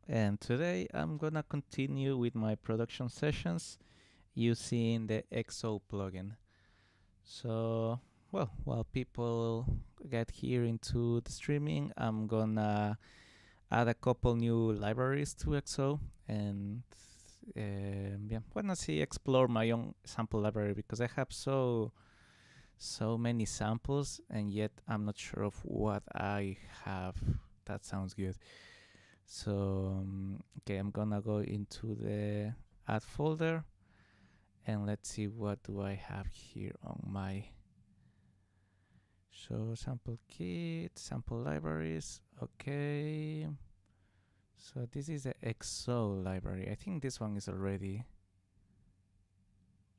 and today I'm gonna continue with my production sessions using the XO plugin. So, well, while people get here into the streaming, I'm gonna add a couple new libraries to XO and yeah, wanna see explore my own sample library because I have so many samples and yet I'm not sure of what I have that sounds good. So okay, I'm gonna go into the add folder and let's see what do I have here on my sample kit, sample libraries. Okay, so this is the XO library. I think this one is already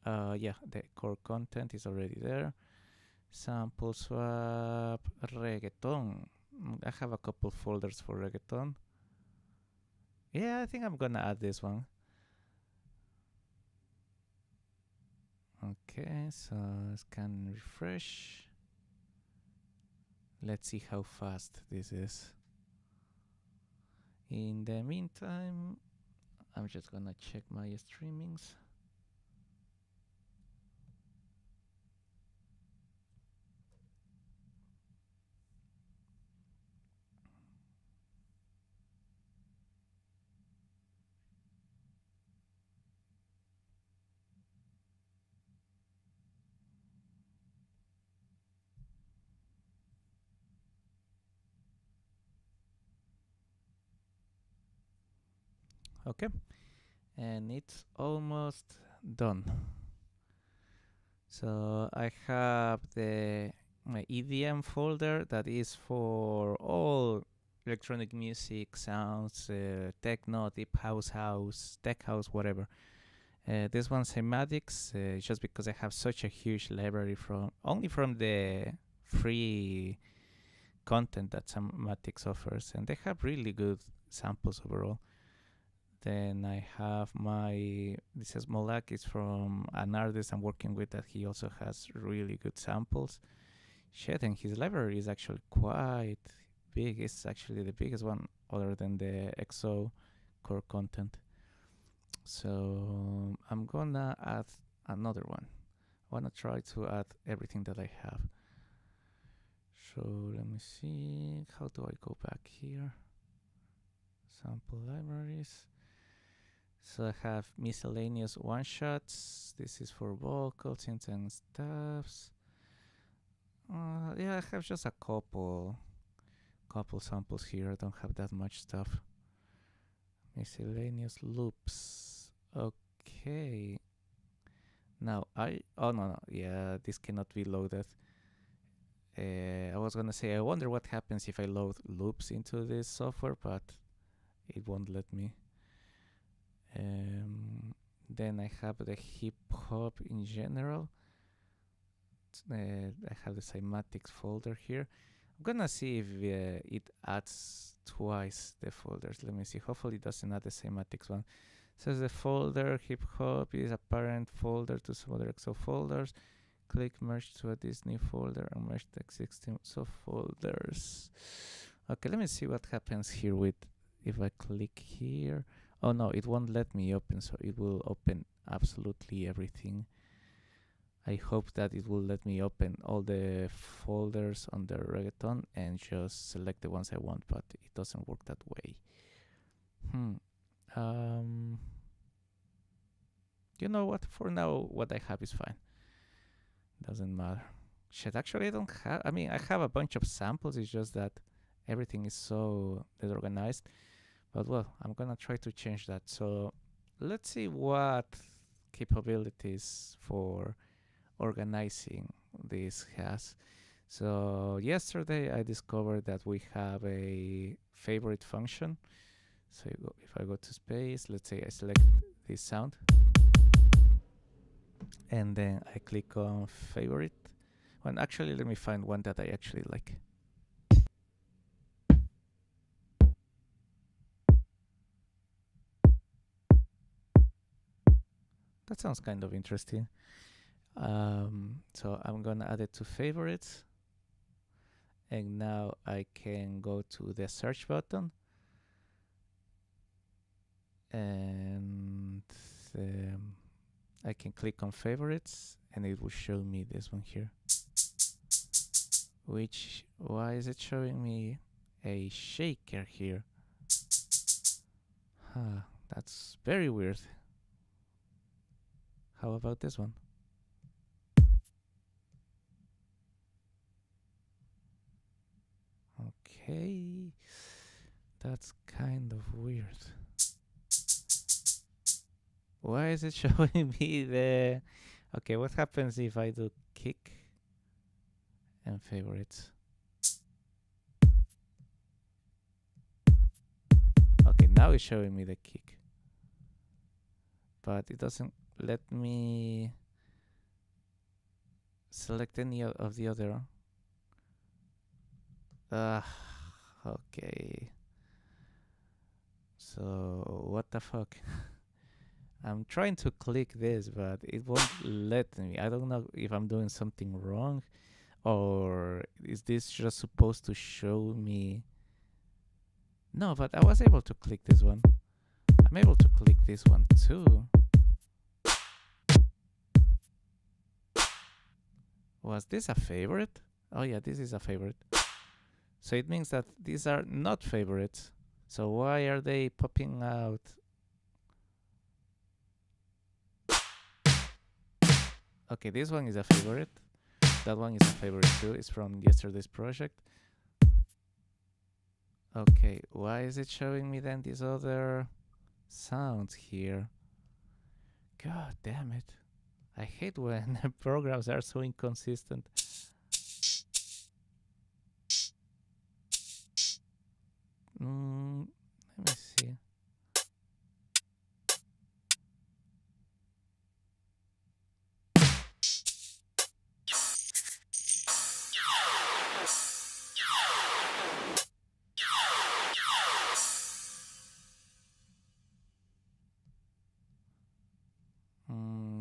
yeah, the core content is already there. Sample swap reggaeton. I have a couple folders for reggaeton. Yeah, I think I'm gonna add this one. Okay, so scan refresh. Let's see how fast this is. In the meantime, I'm just gonna check my streamings. Okay, and it's almost done. So I have the my EDM folder that is for all electronic music, sounds, techno, deep house, tech house, whatever. This one's Cymatics, just because I have such a huge library from only from the free content that Cymatics offers, and they have really good samples overall. Then I have this is Molak is from an artist I'm working with that he also has really good samples. Shit, and his library is actually quite big. It's actually the biggest one other than the XO core content. So I'm gonna add another one. I wanna try to add everything that I have. So let me see. How do I go back here? Sample libraries. So I have miscellaneous one shots. This is for vocals, synths, and stuffs. Yeah, I have just a couple samples here. I don't have that much stuff. Miscellaneous loops. Okay. Now oh no, yeah, this cannot be loaded. I was gonna say I wonder what happens if I load loops into this software, but it won't let me. Then I have the hip hop in general. I have the cymatics folder here. I'm gonna see if it adds twice the folders. Let me see. Hopefully it doesn't add the cymatics one. Says the folder hip hop is a parent folder to some other XO folders. Click merge to a Disney folder and merge the existing folders. Okay, let me see what happens here with if I click here. Oh no, it won't let me open, so it will open absolutely everything. I hope that it will let me open all the folders under reggaeton and just select the ones I want, but it doesn't work that way. You know what? For now, what I have is fine. Doesn't matter. Shit, actually, I don't have. I mean, I have a bunch of samples. It's just that everything is so disorganized. But well, I'm gonna try to change that. So let's see what capabilities for organizing this has. So yesterday I discovered that we have a favorite function. So if I go to space, let's say I select this sound and then I click on favorite. Well, actually, let me find one that I actually like. That sounds kind of interesting. So I'm gonna add it to favorites. And now I can go to the search button. I can click on favorites and it will show me this one here. Why is it showing me a shaker here? Huh, that's very weird. How about this one? Okay, that's kind of weird. Why is it showing me the... Okay, what happens if I do kick and favorites? Okay, now it's showing me the kick. But it doesn't let me select any of the other. Okay. So, what the fuck? I'm trying to click this, but it won't let me. I don't know if I'm doing something wrong, or is this just supposed to show me? No, but I was able to click this one. I'm able to click this one too. Was this a favorite? Oh yeah, this is a favorite. So it means that these are not favorites. So why are they popping out? Okay, this one is a favorite. That one is a favorite too. It's from yesterday's project. Okay, why is it showing me then these other sounds here? God damn it. I hate when programs are so inconsistent. Let me see.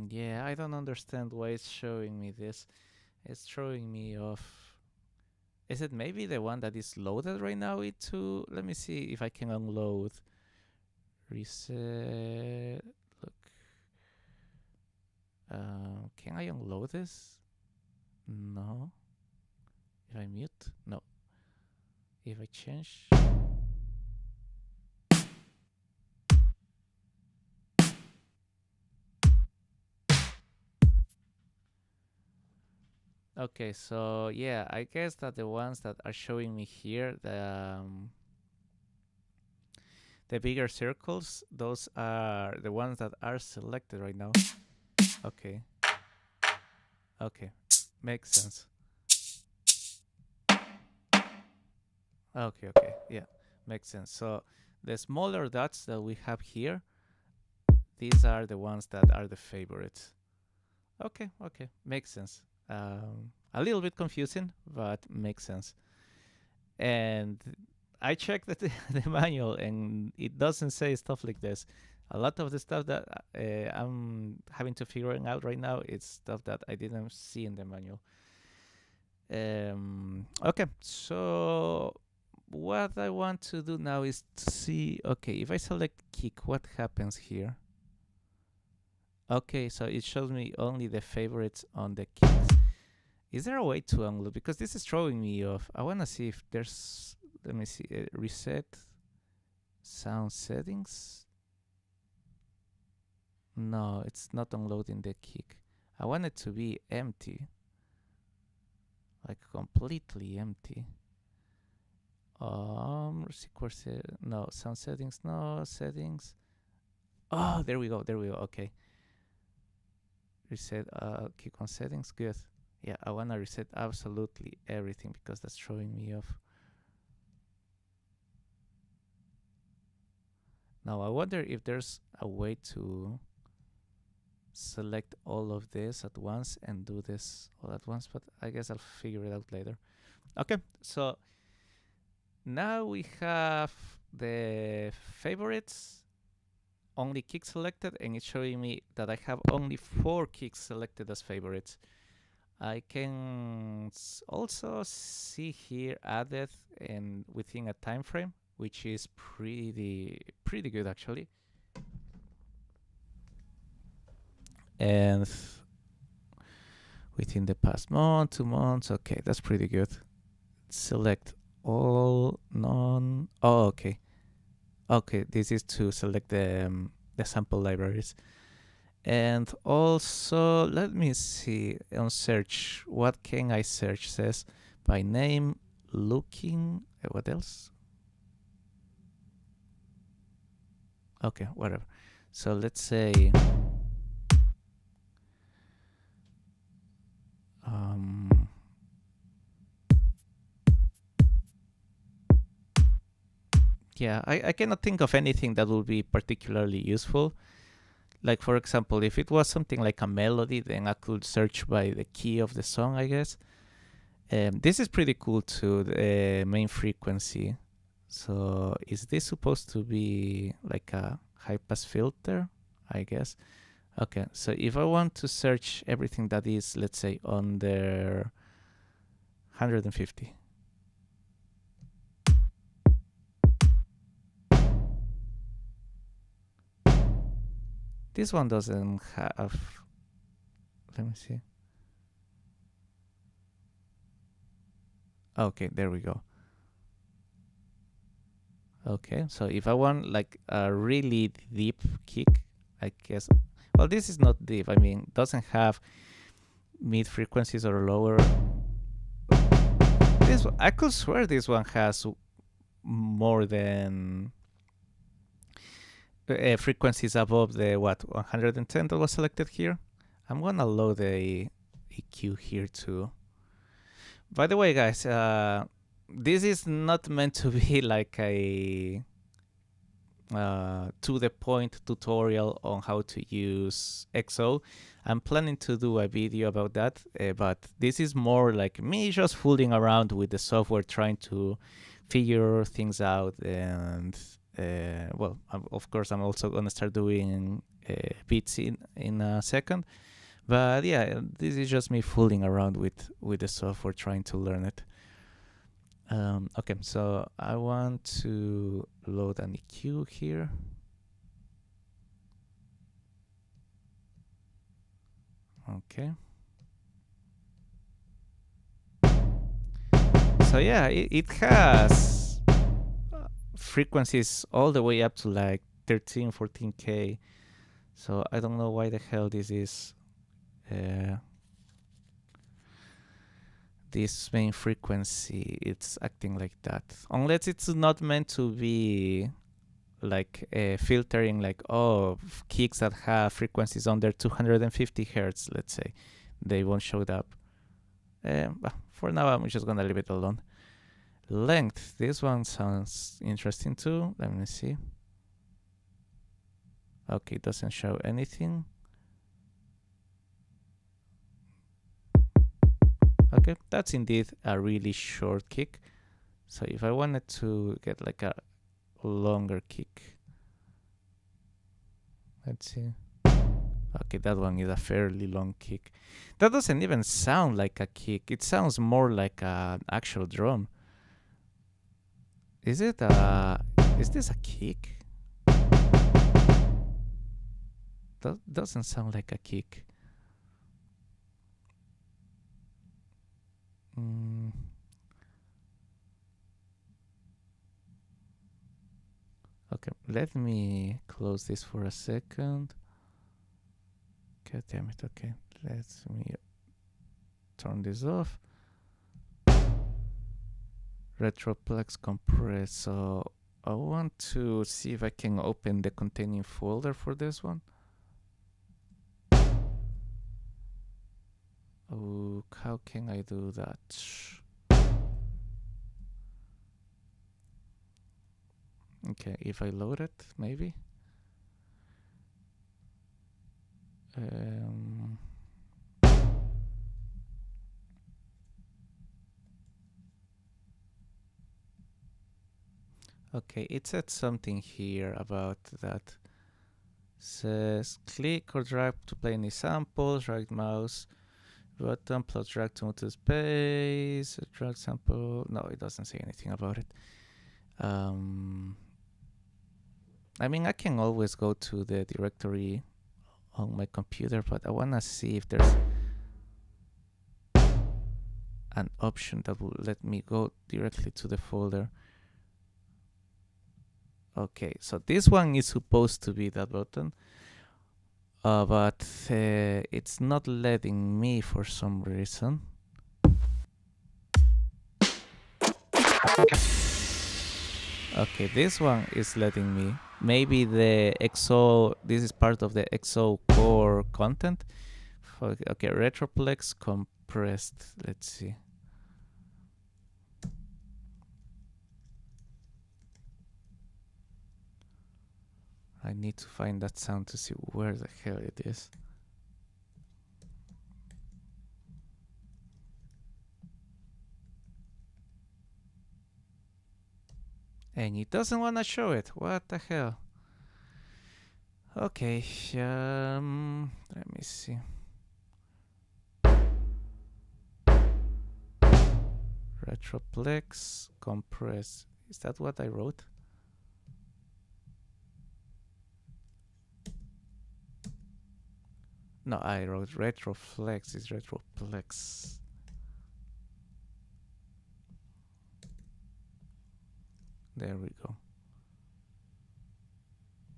Yeah, I don't understand why it's showing me this. It's throwing me off. Is it maybe the one that is loaded right now into... Let me see if I can unload. Reset. Look. Can I unload this? No. If I mute? No. If I change... Okay, so yeah, I guess that the ones that are showing me here, the bigger circles, those are the ones that are selected right now. Okay. Okay, makes sense. Okay, yeah, makes sense. So the smaller dots that we have here, these are the ones that are the favorites. Okay, makes sense. A little bit confusing, but makes sense. And I checked the manual, and it doesn't say stuff like this. A lot of the stuff that I'm having to figure out right now is stuff that I didn't see in the manual. Okay, so what I want to do now is to see, okay, if I select kick, what happens here? Okay, so it shows me only the favorites on the kicks. Is there a way to unload? Because this is throwing me off. I want to see if there's, let me see, reset sound settings. No, it's not unloading the kick. I want it to be empty. Like completely empty. No, sound settings, no, settings. Oh, there we go, okay. Reset, kick on settings, good. Yeah, I wanna reset absolutely everything because that's throwing me off. Now I wonder if there's a way to select all of this at once and do this all at once, but I guess I'll figure it out later. Okay, so now we have the favorites, only kicks selected, and it's showing me that I have only 4 kicks selected as favorites. I can also see here added and within a time frame, which is pretty good actually. And within the past month, 2 months. Okay, that's pretty good. Select all none. Oh, okay. Okay, this is to select the sample libraries. And also, let me see on search. What can I search? Says by name, looking. What else? Okay, whatever. So let's say yeah, I cannot think of anything that would be particularly useful. Like, for example, if it was something like a melody, then I could search by the key of the song, I guess. This is pretty cool too, the main frequency. So is this supposed to be like a high pass filter? I guess. Okay, so if I want to search everything that is, let's say, under 150. This one doesn't have, let me see. Okay, there we go. Okay, so if I want like a really deep kick, I guess, well, this is not deep. I mean, doesn't have mid frequencies or lower. This, I could swear this one has more than frequencies above the 110 that was selected here. I'm gonna load a EQ here too. By the way, guys, this is not meant to be like a to the point tutorial on how to use XO. I'm planning to do a video about that, but this is more like me just fooling around with the software, trying to figure things out. And well, of course, I'm also gonna start doing beats in a second. But yeah, this is just me fooling around with the software, trying to learn it. Okay, so I want to load an EQ here. Okay. So yeah, it has frequencies all the way up to like 13, 14K. So I don't know why the hell this is this main frequency, it's acting like that. Unless it's not meant to be like filtering, like, oh, kicks that have frequencies under 250 hertz, let's say, they won't show it up. But for now, I'm just gonna leave it alone. Length, this one sounds interesting too. Let me see. Okay, it doesn't show anything. Okay, that's indeed a really short kick. So if I wanted to get like a longer kick, let's see. Okay, that one is a fairly long kick. That doesn't even sound like a kick. It sounds more like an actual drum. Is it is this a kick? That doesn't sound like a kick. Okay, let me close this for a second. God damn it. Okay, let me turn this off. Retroplex compress. So I want to see if I can open the containing folder for this one. Oh, how can I do that? Okay, if I load it, maybe. Okay, it said something here about that. Says click or drag to play any samples, right mouse button plus drag to move to space, drag sample. No, it doesn't say anything about it. I mean, I can always go to the directory on my computer, but I wanna see if there's an option that will let me go directly to the folder. Okay, so this one is supposed to be that button, but it's not letting me for some reason. Okay, this one is letting me. Maybe the XO, this is part of the XO core content. Okay, retroplex compressed. Let's see. I need to find that sound to see where the hell it is. And it doesn't want to show it. What the hell? Okay, let me see. Retroplex compress. Is that what I wrote? No, I wrote retroflex. It's retroplex. There we go.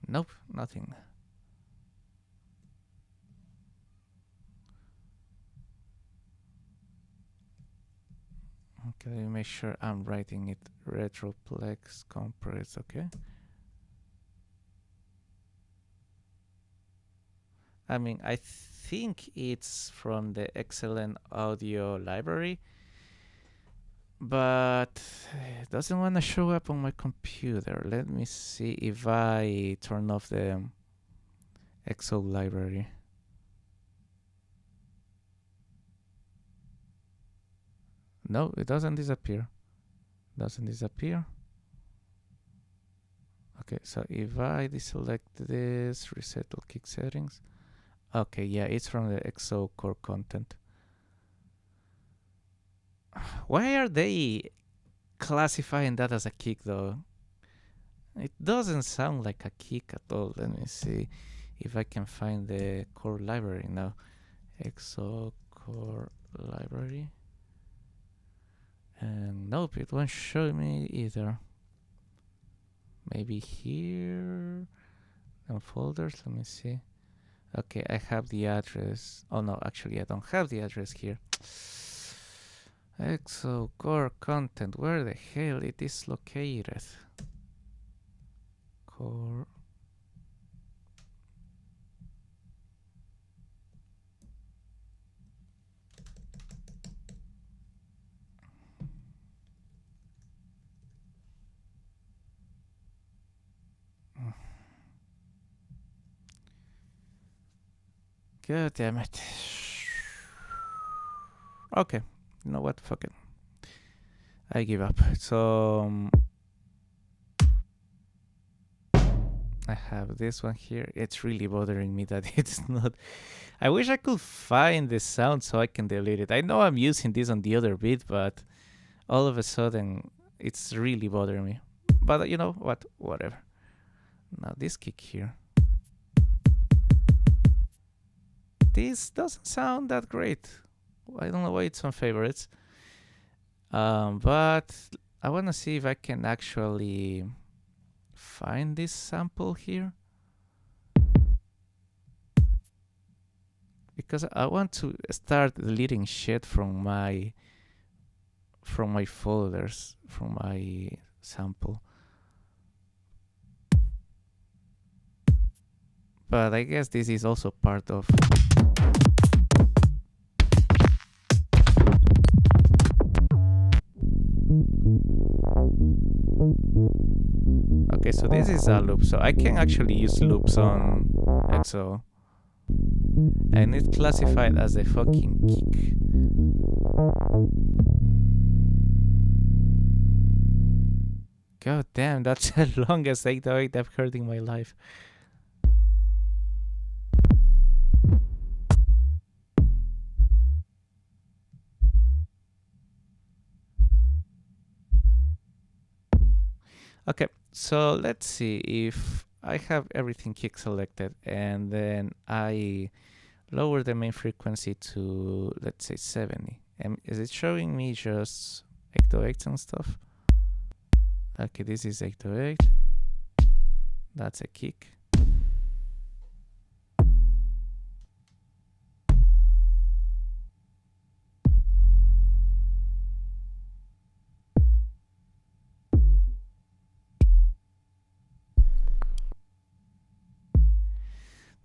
Nope, nothing. Okay, let me make sure I'm writing it. Retroplex compress, okay? I mean, I think it's from the XLN audio library, but it doesn't want to show up on my computer. Let me see if I turn off the XO library. No, it doesn't disappear. Doesn't disappear. Okay, so if I deselect this, reset all kick settings. Okay, yeah, it's from the XO core content. Why are they classifying that as a kick though? It doesn't sound like a kick at all. Let me see if I can find the core library now. XO core library. And nope, it won't show me either. Maybe here. No folders, let me see. Okay, I have the address. Oh no, actually I don't have the address here. XO core content, where the hell it is located? Core. God damn it. Okay, you know what? Fuck it. I give up. So I have this one here. It's really bothering me that it's not. I wish I could find the sound so I can delete it. I know I'm using this on the other bit, but all of a sudden it's really bothering me. But you know what? Whatever. Now this kick here. This doesn't sound that great. I don't know why it's on favorites. But I want to see if I can actually find this sample here. Because I want to start deleting shit from my folders, from my sample. But I guess this is also part of. Okay, so this is a loop, so I can actually use loops on XO. And it's classified as a fucking kick. God damn, that's the longest 808 I've heard in my life. Okay, so let's see if I have everything kick selected, and then I lower the main frequency to, let's say, 70. And is it showing me just 808s and stuff? Okay, this is 808. That's a kick.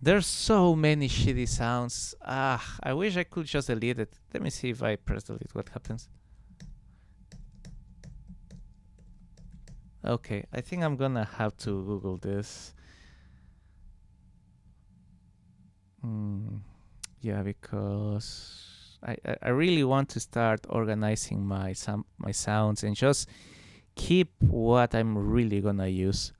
There's so many shitty sounds. I wish I could just delete it. Let me see if I press delete, what happens. Okay, I think I'm gonna have to Google this. Yeah, because I really want to start organizing my sounds and just keep what I'm really gonna use.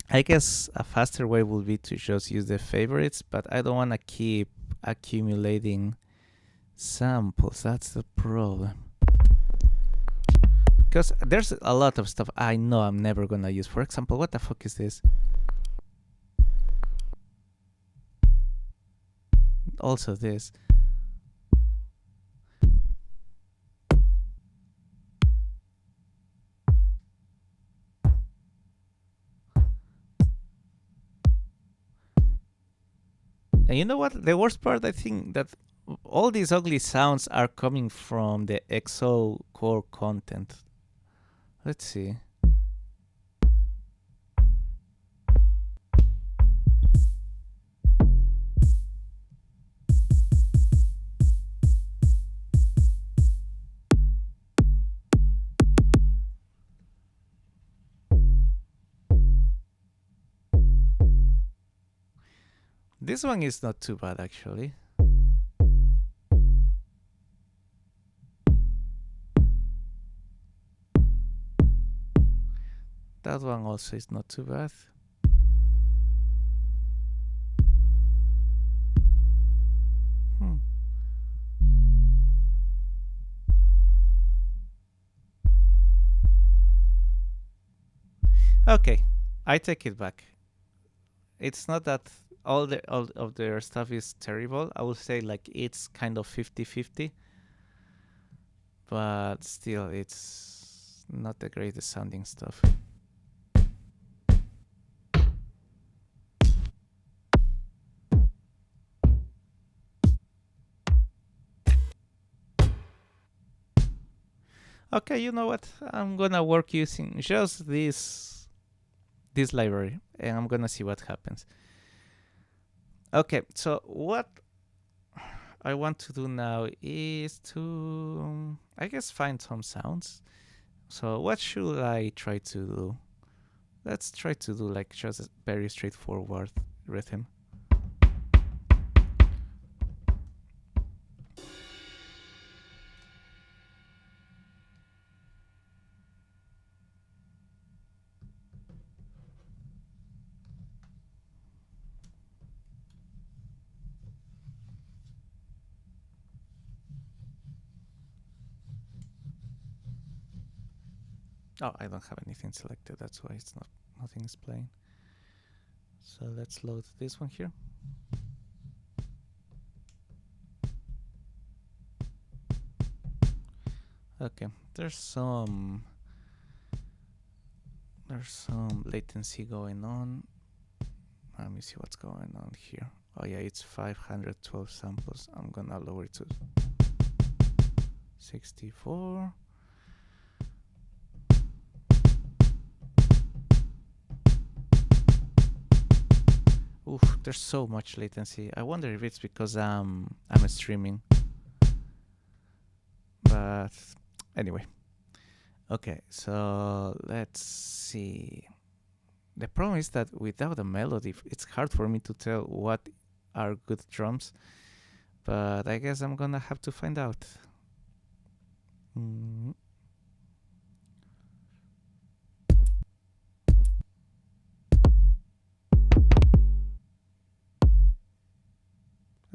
I guess a faster way would be to just use the favorites, but I don't want to keep accumulating samples. That's the problem. Because there's a lot of stuff I know I'm never gonna use. For example, what the fuck is this? Also this. And you know what? The worst part, I think, that all these ugly sounds are coming from the XO core content. Let's see. This one is not too bad, actually. That one also is not too bad. Okay, I take it back. It's not that all of their stuff is terrible. I would say like it's kind of 50-50. But still, it's not the greatest sounding stuff. Okay, you know what? I'm gonna work using just this library, and I'm gonna see what happens. Okay, so what I want to do now is to, I guess, find some sounds. So what should I try to do? Let's try to do like just a very straightforward rhythm. Oh, I don't have anything selected. That's why it's nothing is playing. So let's load this one here. Okay, there's some latency going on. Let me see what's going on here. Oh yeah, it's 512 samples. I'm gonna lower it to 64. Oof, there's so much latency. I wonder if it's because I'm streaming. But anyway. Okay, so let's see. The problem is that without a melody, it's hard for me to tell what are good drums. But I guess I'm gonna have to find out.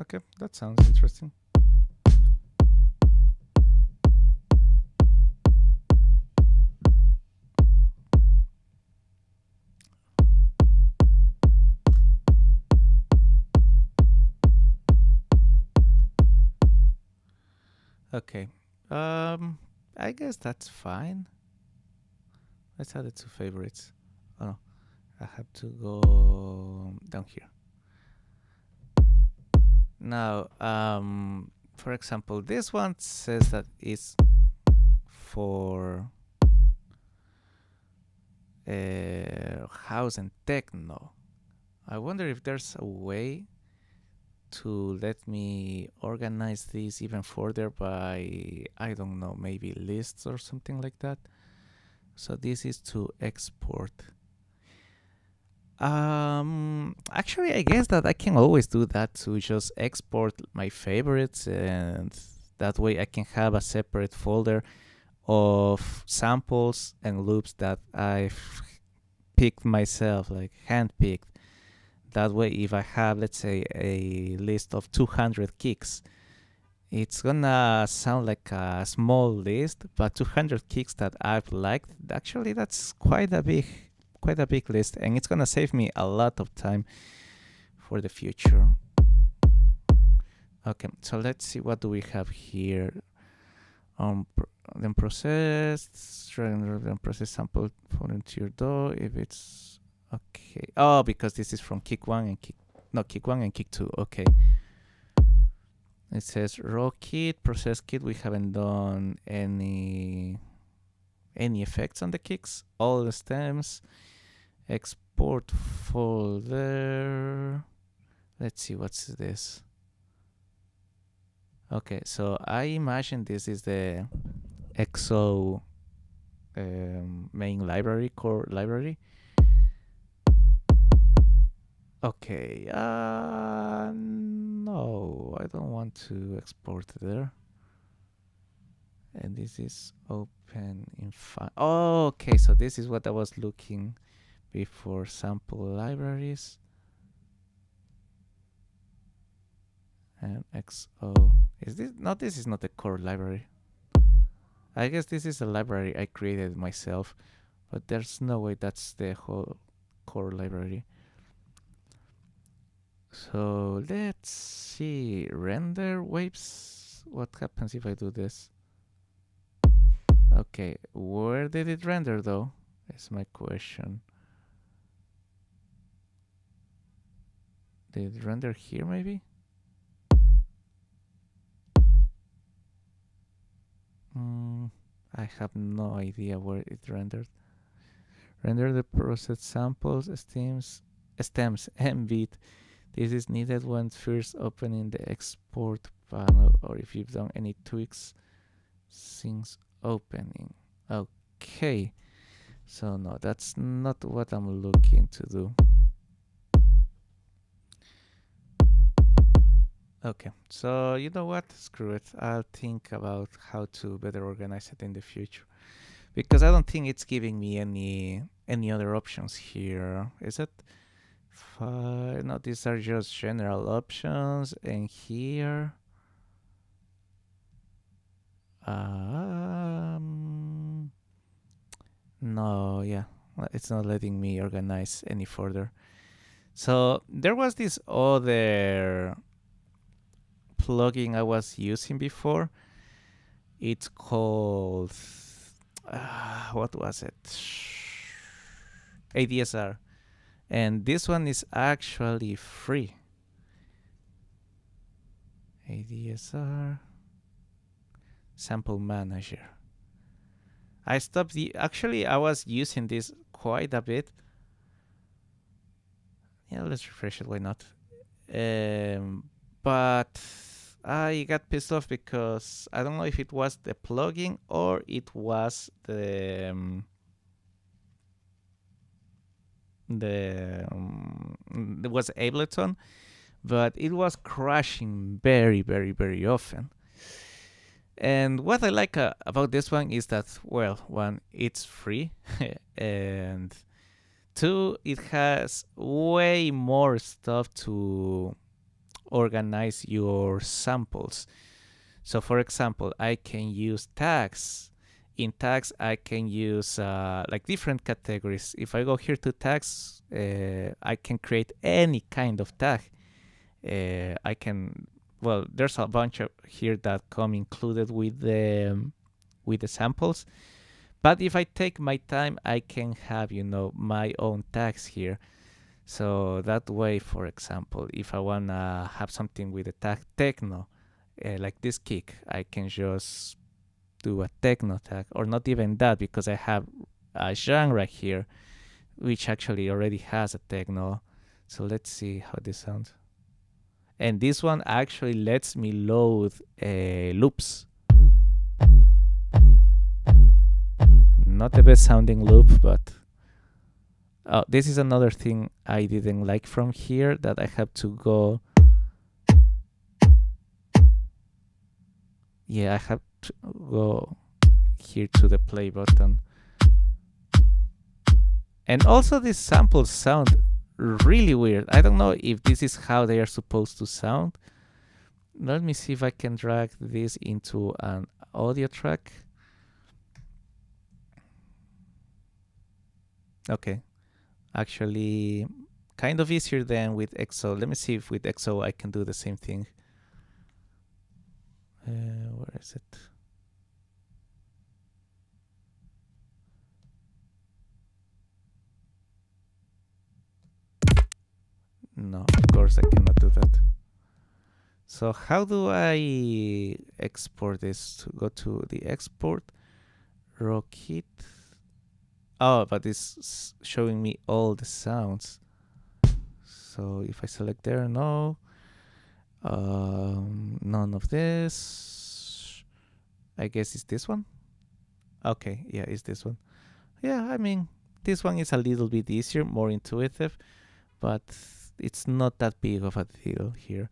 Okay, that sounds interesting. Okay. I guess that's fine. Let's add it to favorites. Oh no, I have to go down here. Now, for example, this one says that it's for house and techno. I wonder if there's a way to let me organize this even further by, I don't know, maybe lists or something like that. So this is to export. Actually, I guess that I can always do that, to just export my favorites, and that way I can have a separate folder of samples and loops that I've picked myself, like handpicked. That way, if I have, let's say, a list of 200 kicks, it's gonna sound like a small list, but 200 kicks that I've liked, actually, that's quite a big list, and it's gonna save me a lot of time for the future. Okay, so let's see, what do we have here? Then processed, then process sample for into your DAW if it's okay. Oh, because this is from kick 1 and kick 1 and kick 2. Okay. It says raw kit, process kit. We haven't done any effects on the kicks. All the stems. Export folder. Let's see, what's this? Okay, so I imagine this is the XO main library, core library. Okay, no, I don't want to export there. And this is open in file. Oh, okay, so this is what I was looking before, sample libraries. And XO. Is this? No, this is not the core library. I guess this is a library I created myself, but there's no way that's the whole core library. So let's see, render waves. What happens if I do this? Okay, where did it render though? Is my question. Did it render here maybe? I have no idea where it rendered. Render the processed samples, stems, and bit. This is needed when first opening the export panel, or if you've done any tweaks since opening. Okay, so no, that's not what I'm looking to do. Okay, so you know what? Screw it. I'll think about how to better organize it in the future, because I don't think it's giving me any other options here. Is it? No, these are just general options, and here. No, yeah, it's not letting me organize any further. So there was this other plugin I was using before. It's called what was it? ADSR, and this one is actually free. ADSR sample manager. I stopped actually I was using this quite a bit. Yeah, let's refresh it, why not? But I got pissed off because I don't know if it was the plugin or it was it was Ableton, but it was crashing very, very, very often. And what I like about this one is that, well, one, it's free, and two, it has way more stuff to organize your samples. So for example, I can use tags. In tags, I can use like different categories. If I go here to tags, I can create any kind of tag. I can well, there's a bunch of here that come included with the samples. But if I take my time, I can have, my own tags here. So that way, for example, if I wanna have something with the tag techno, like this kick, I can just do a techno tag, or not even that, because I have a genre here, which actually already has a techno. So let's see how this sounds. And this one actually lets me load loops. Not the best sounding loop, but this is another thing I didn't like from here, that I have to go. Yeah, I have to go here to the play button. And also these samples sound really weird. I don't know if this is how they are supposed to sound. Let me see if I can drag this into an audio track. Okay. Actually, kind of easier than with XO. Let me see if with XO I can do the same thing. Where is it? No, of course I cannot do that. So how do I export this? To go to the export, raw kit. Oh, but it's showing me all the sounds. So if I select there, no. None of this. I guess it's this one. Okay, yeah, it's this one. Yeah, I mean, this one is a little bit easier, more intuitive, but it's not that big of a deal here.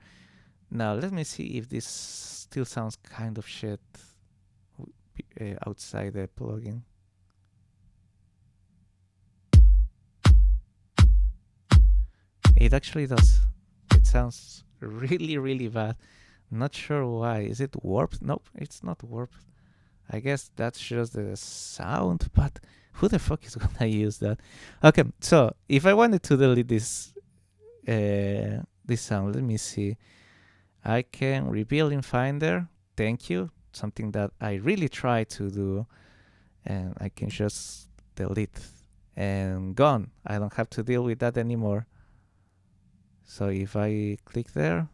Now, let me see if this still sounds kind of shit outside the plugin. It actually does. It sounds really, really bad. Not sure why. Is it warped? Nope, it's not warped. I guess that's just the sound, but who the fuck is gonna use that? Okay, so if I wanted to delete this sound, let me see. I can reveal in Finder. Thank you. Something that I really try to do, and I can just delete and gone. I don't have to deal with that anymore. So if I click there,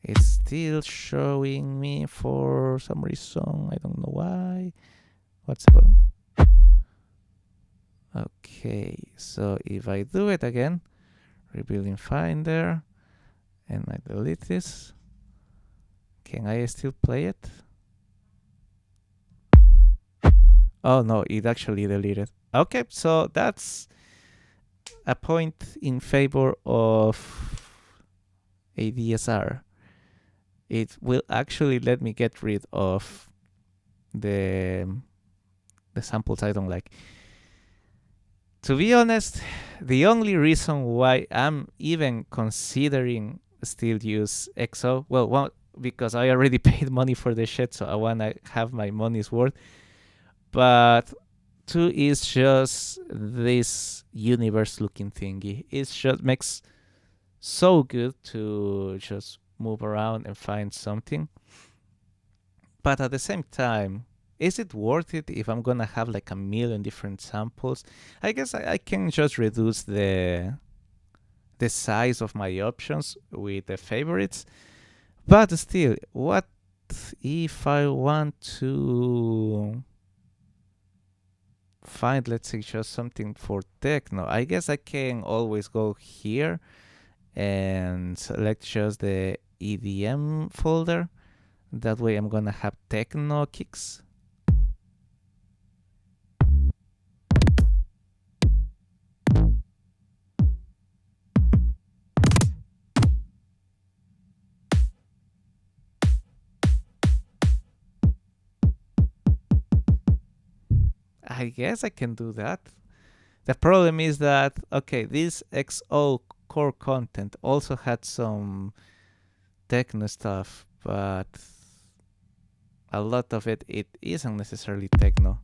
it's still showing me for some reason. I don't know why. What's about? Okay, so if I do it again, rebuild in Finder, and I delete this, can I still play it? Oh no, it actually deleted. Okay, so that's a point in favor of ADSR. It will actually let me get rid of the samples I don't like. To be honest, the only reason why I'm even considering still use XO, well, one, because I already paid money for the shit, so I wanna have my money's worth. But two is just this universe-looking thingy. It just makes so good to just move around and find something. But at the same time, is it worth it if I'm gonna have like a million different samples? I guess I can just reduce the size of my options with the favorites. But still, what if I want to find, let's say, just something for techno? I guess I can always go here and select just the EDM folder. That way I'm gonna have techno kicks. I guess I can do that. The problem is that, okay, this XO core content also had some techno stuff, but a lot of it isn't necessarily techno.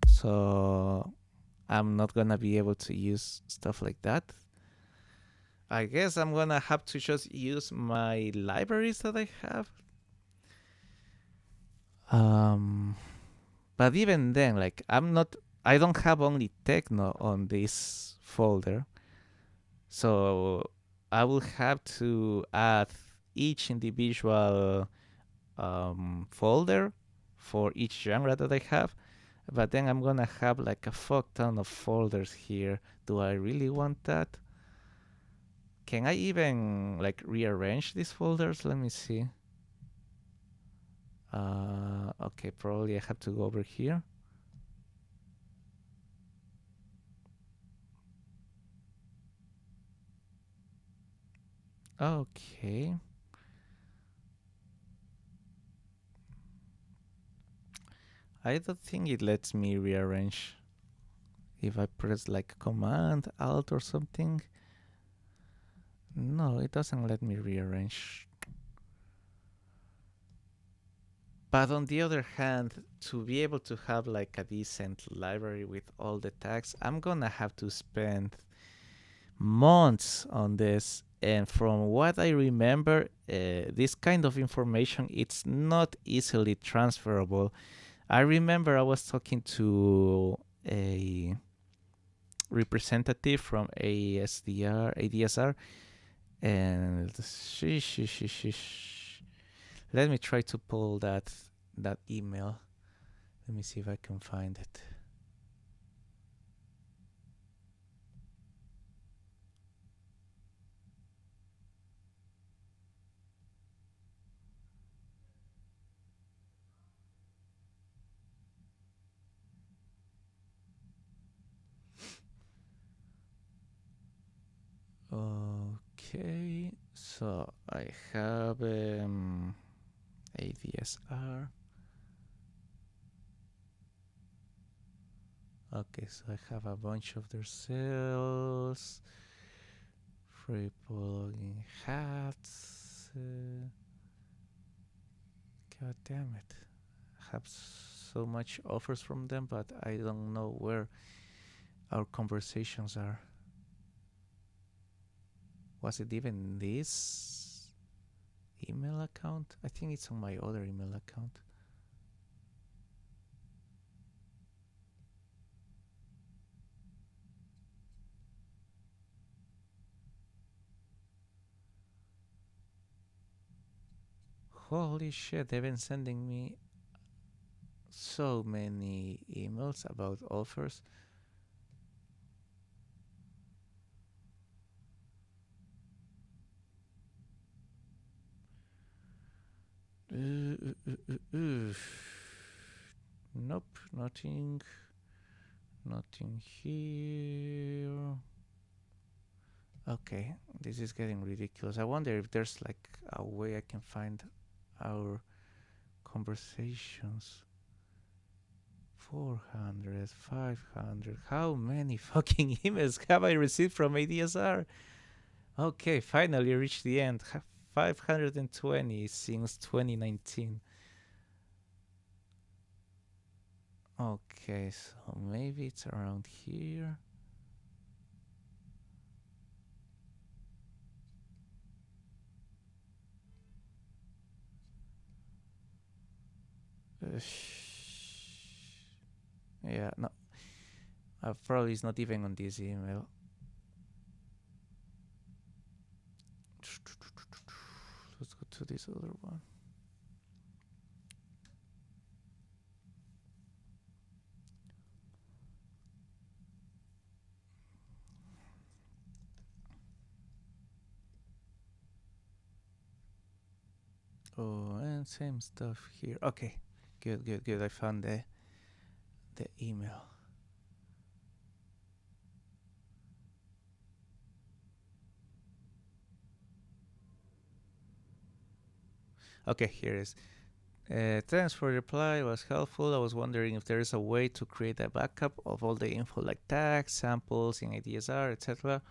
So I'm not gonna be able to use stuff like that. I guess I'm gonna have to just use my libraries that I have. Um, but even then, like I don't have only techno on this folder, so I will have to add each individual folder for each genre that I have. But then I'm gonna have like a fuck ton of folders here. Do I really want that? Can I even like rearrange these folders? Let me see. Okay, probably I have to go over here. Okay. I don't think it lets me rearrange. If I press like Command, Alt or something. No, it doesn't let me rearrange. But on the other hand, to be able to have like a decent library with all the tags, I'm gonna have to spend months on this. And from what I remember, this kind of information, it's not easily transferable. I remember I was talking to a representative from ADSR, and let me try to pull that email. Let me see if I can find it. Okay, so I have ADSR. Okay, so I have a bunch of their cells. Free plugin hats. God damn it. I have so much offers from them, but I don't know where our conversations are. Was it even this email account? I think it's on my other email account. Holy shit, they've been sending me so many emails about offers. Nope, nothing. Nothing here. Okay, this is getting ridiculous. I wonder if there's like a way I can find our conversations. 400, 500. How many fucking emails have I received from ADSR? Okay, finally reached the end. 520 since 2019. Okay, so maybe it's around here. Yeah, no. Probably it's not even on this email. Let's go to this other one. Oh, and same stuff here. Okay, good. I found the email. Okay, here it is. Thanks for your reply. It was helpful. I was wondering if there is a way to create a backup of all the info like tags, samples in ADSR, etc.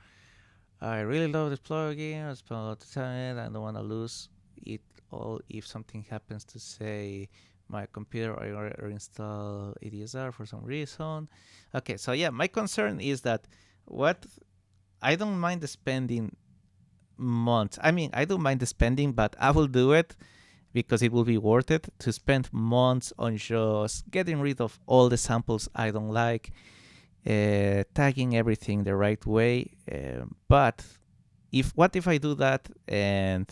I really love this plugin. I spend a lot of time. I don't want to lose it all if something happens to say my computer or install ADSR for some reason. Okay, so yeah, my concern is that what I don't mind spending months. I mean, I don't mind the spending, but I will do it because it will be worth it to spend months on just getting rid of all the samples I don't like, tagging everything the right way. But what if I do that and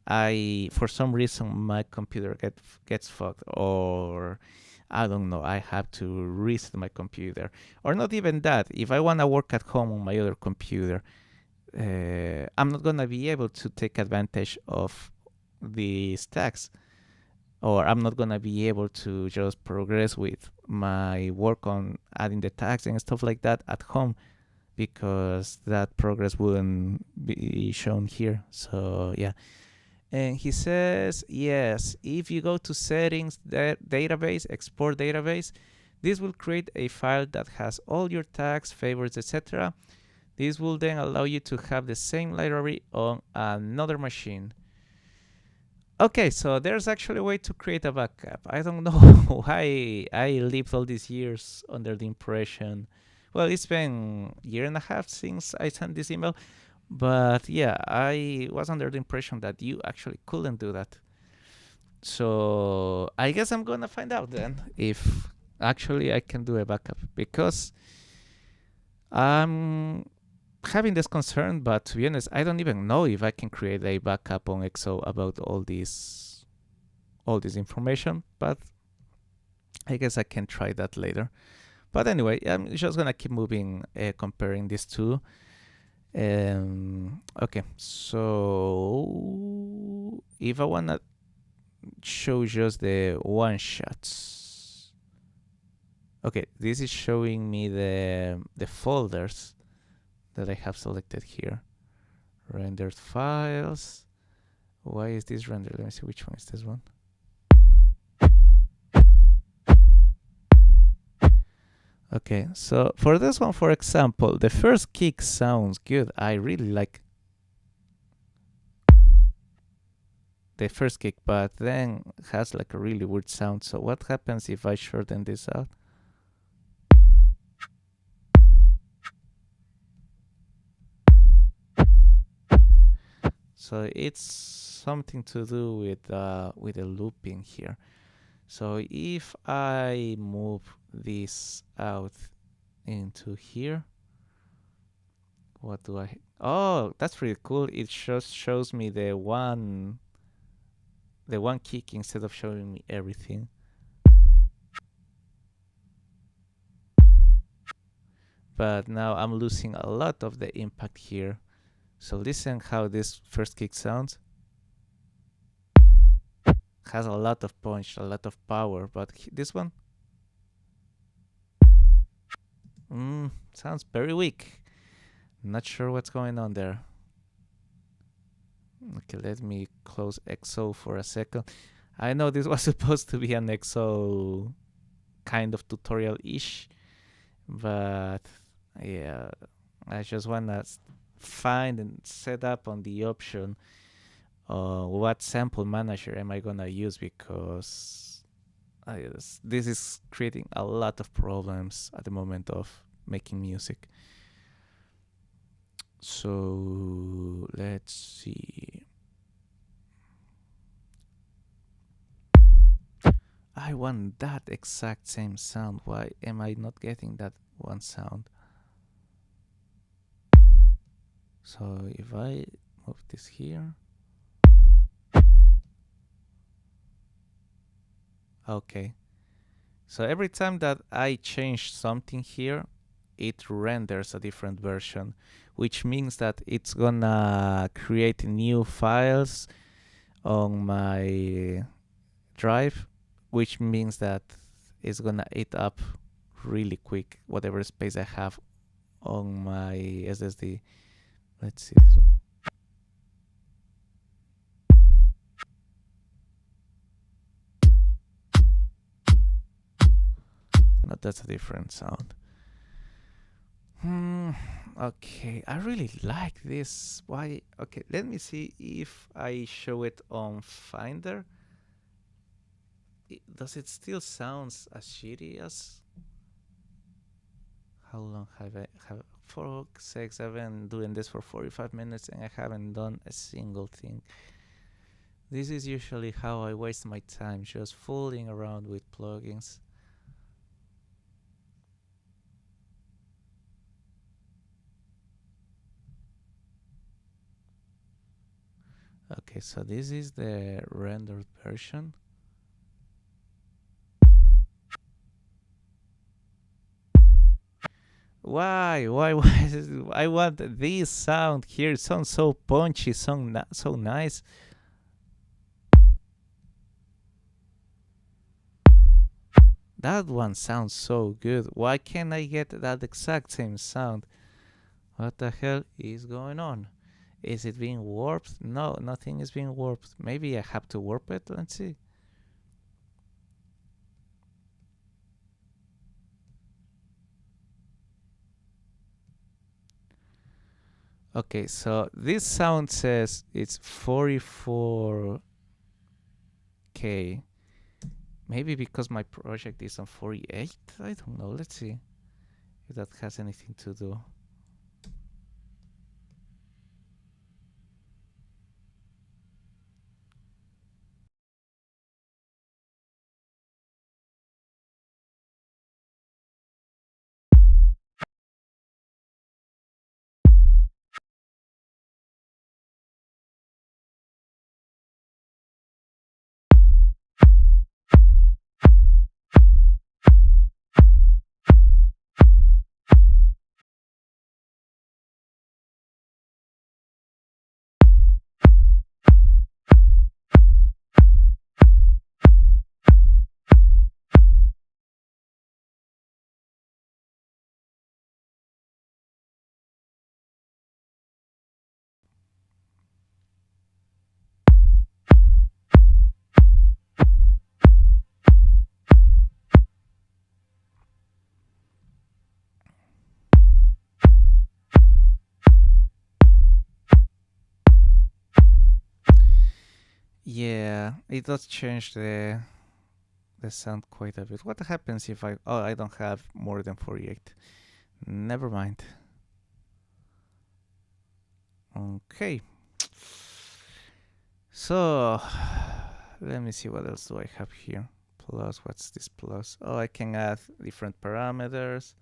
I, for some reason, my computer gets fucked, or I don't know, I have to reset my computer, or not even that. If I want to work at home on my other computer, I'm not gonna be able to take advantage of the stacks, or I'm not gonna be able to just progress with my work on adding the tags and stuff like that at home, because that progress wouldn't be shown here. So yeah. And he says, yes, if you go to settings, database, export database, this will create a file that has all your tags, favorites, etc. This will then allow you to have the same library on another machine. Okay, so there's actually a way to create a backup. I don't know why I lived all these years under the impression. Well, it's been a year and a half since I sent this email, but yeah, I was under the impression that you actually couldn't do that. So I guess I'm gonna find out then if actually I can do a backup, because I'm having this concern, but to be honest, I don't even know if I can create a backup on XO about all this information, but I guess I can try that later. But anyway, I'm just gonna keep moving, comparing these two. Okay, so if I wanna show just the one shots, okay, this is showing me the folders that I have selected here. Rendered files. Why is this rendered? Let me see, which one is this one? Okay, so for this one, for example, the first kick sounds good. I really like the first kick, but then has like a really weird sound. So what happens if I shorten this out? So it's something to do with the looping here. So if I move this out into here, what do I? Oh, that's pretty cool. It just shows me the one kick instead of showing me everything. But now I'm losing a lot of the impact here. So listen how this first kick sounds. Has a lot of punch, a lot of power, but this one sounds very weak. Not sure what's going on there. Okay, let me close XO for a second. I know this was supposed to be an XO kind of tutorial-ish, but yeah, I just wanna find and set up on the option what sample manager am I gonna use, because this is creating a lot of problems at the moment of making music. So let's see. I want that exact same sound. Why am I not getting that one sound? So if I move this here. Okay. So every time that I change something here, it renders a different version, which means that it's gonna create new files on my drive, which means that it's gonna eat up really quick whatever space I have on my SSD. Let's see this one. No, that's a different sound. Okay, I really like this. Why? Okay, let me see if I show it on Finder. Does it still sounds as shitty as? How long have for sakes, I've been doing this for 45 minutes and I haven't done a single thing. This is usually how I waste my time, just fooling around with plugins. Okay, so this is the rendered version. Why? I want this sound here. It sounds so punchy, so nice. That one sounds so good. Why can't I get that exact same sound? What the hell is going on? Is it being warped? No, nothing is being warped. Maybe I have to warp it. Let's see. Okay, so this sound says it's 44K. Maybe because my project is on 48? I don't know. Let's see if that has anything to do. Yeah, it does change the sound quite a bit. What happens if I don't have more than 48? Never mind. Okay. So let me see what else do I have here. Plus, what's this plus? Oh, I can add different parameters.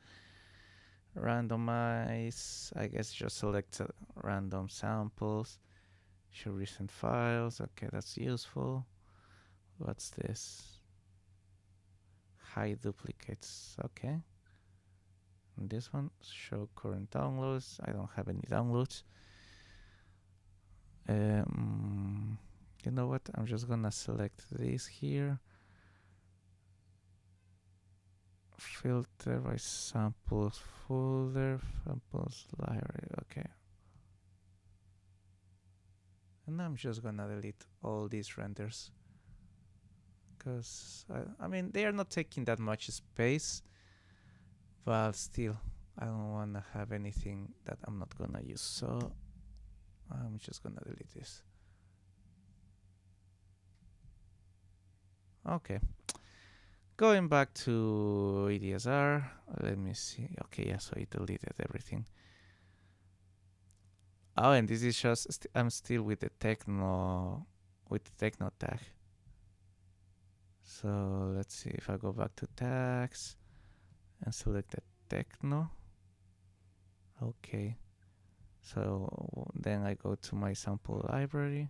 Randomize. I guess just select random samples. Show recent files. Okay, that's useful. What's this? Hide duplicates. Okay. And this one, show current downloads. I don't have any downloads. You know what? I'm just gonna select this here. Filter by samples folder, samples library. Okay. And I'm just gonna delete all these renders. Because, I mean, they are not taking that much space. But still, I don't wanna have anything that I'm not gonna use. So I'm just gonna delete this. Okay. Going back to EDSR, let me see. Okay, yeah, so it deleted everything. Oh, and this is just, I'm still with the techno tag. So let's see if I go back to tags and select the techno. Okay. So then I go to my sample library.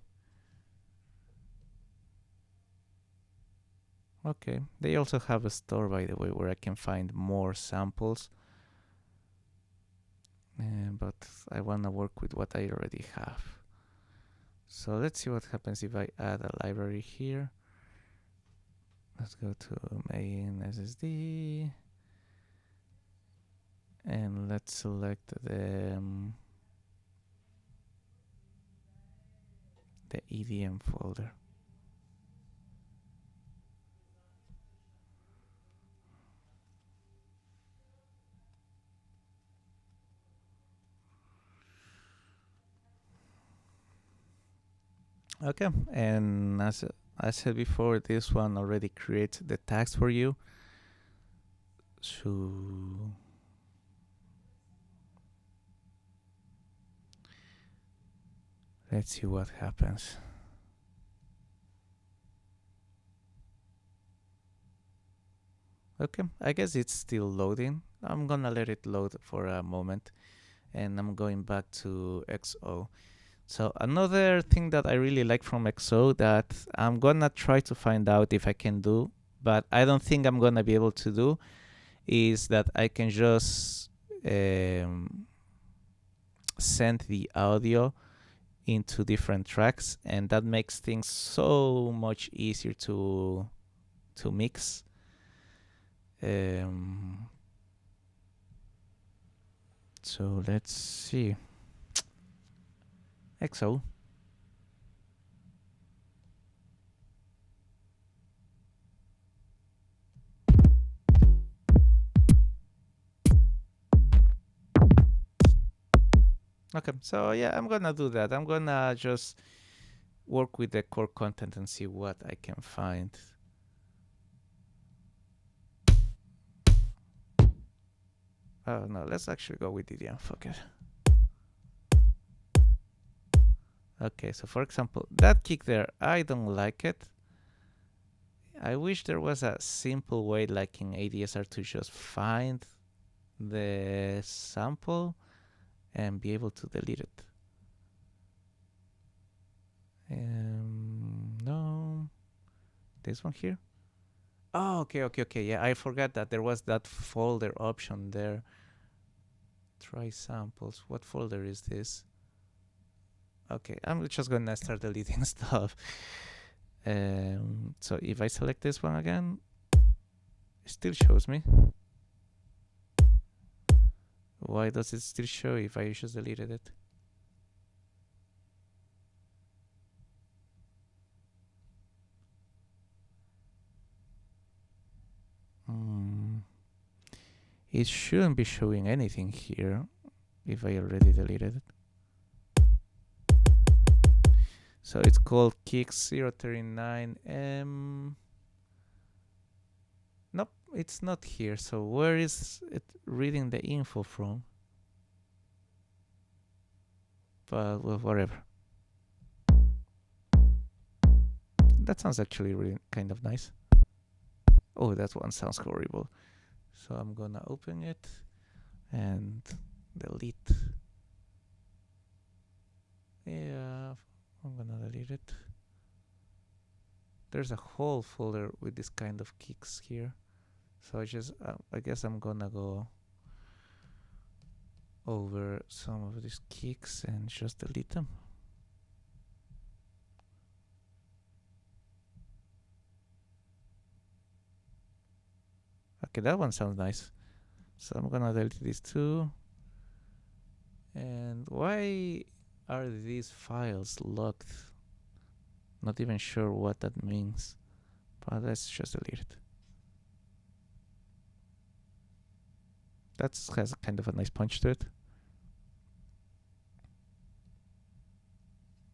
Okay, they also have a store, by the way, where I can find more samples. But I want to work with what I already have. So let's see what happens if I add a library here. Let's go to main SSD. And let's select the EDM folder. Okay, and as I said before, this one already creates the tags for you. So Let's see what happens. Okay, I guess it's still loading. I'm gonna let it load for a moment, and I'm going back to XO. So another thing that I really like from XO that I'm gonna try to find out if I can do, but I don't think I'm gonna be able to do, is that I can just send the audio into different tracks, and that makes things so much easier to mix. So let's see. XO. Okay, so yeah, I'm gonna do that. I'm gonna just work with the core content and see what I can find. Oh no, let's actually go with EDM. Fuck it. Okay, so for example, that kick there, I don't like it. I wish there was a simple way, like in ADSR, to just find the sample and be able to delete it. No, this one here. Oh, okay. Yeah, I forgot that there was that folder option there. Try samples. What folder is this? Okay, I'm just gonna start deleting stuff. So if I select this one again, it still shows me. Why does it still show if I just deleted it? It shouldn't be showing anything here if I already deleted it. So it's called Kicks 039M. Nope, it's not here. So where is it reading the info from? But well, whatever. That sounds actually really kind of nice. Oh, that one sounds horrible. So I'm gonna open it and delete. Yeah, I'm gonna delete it. There's a whole folder with this kind of kicks here. So I guess I'm gonna go over some of these kicks and just delete them. Okay, that one sounds nice. So I'm gonna delete these two. And why are these files locked? Not even sure what that means, but let's just delete it. That has kind of a nice punch to it.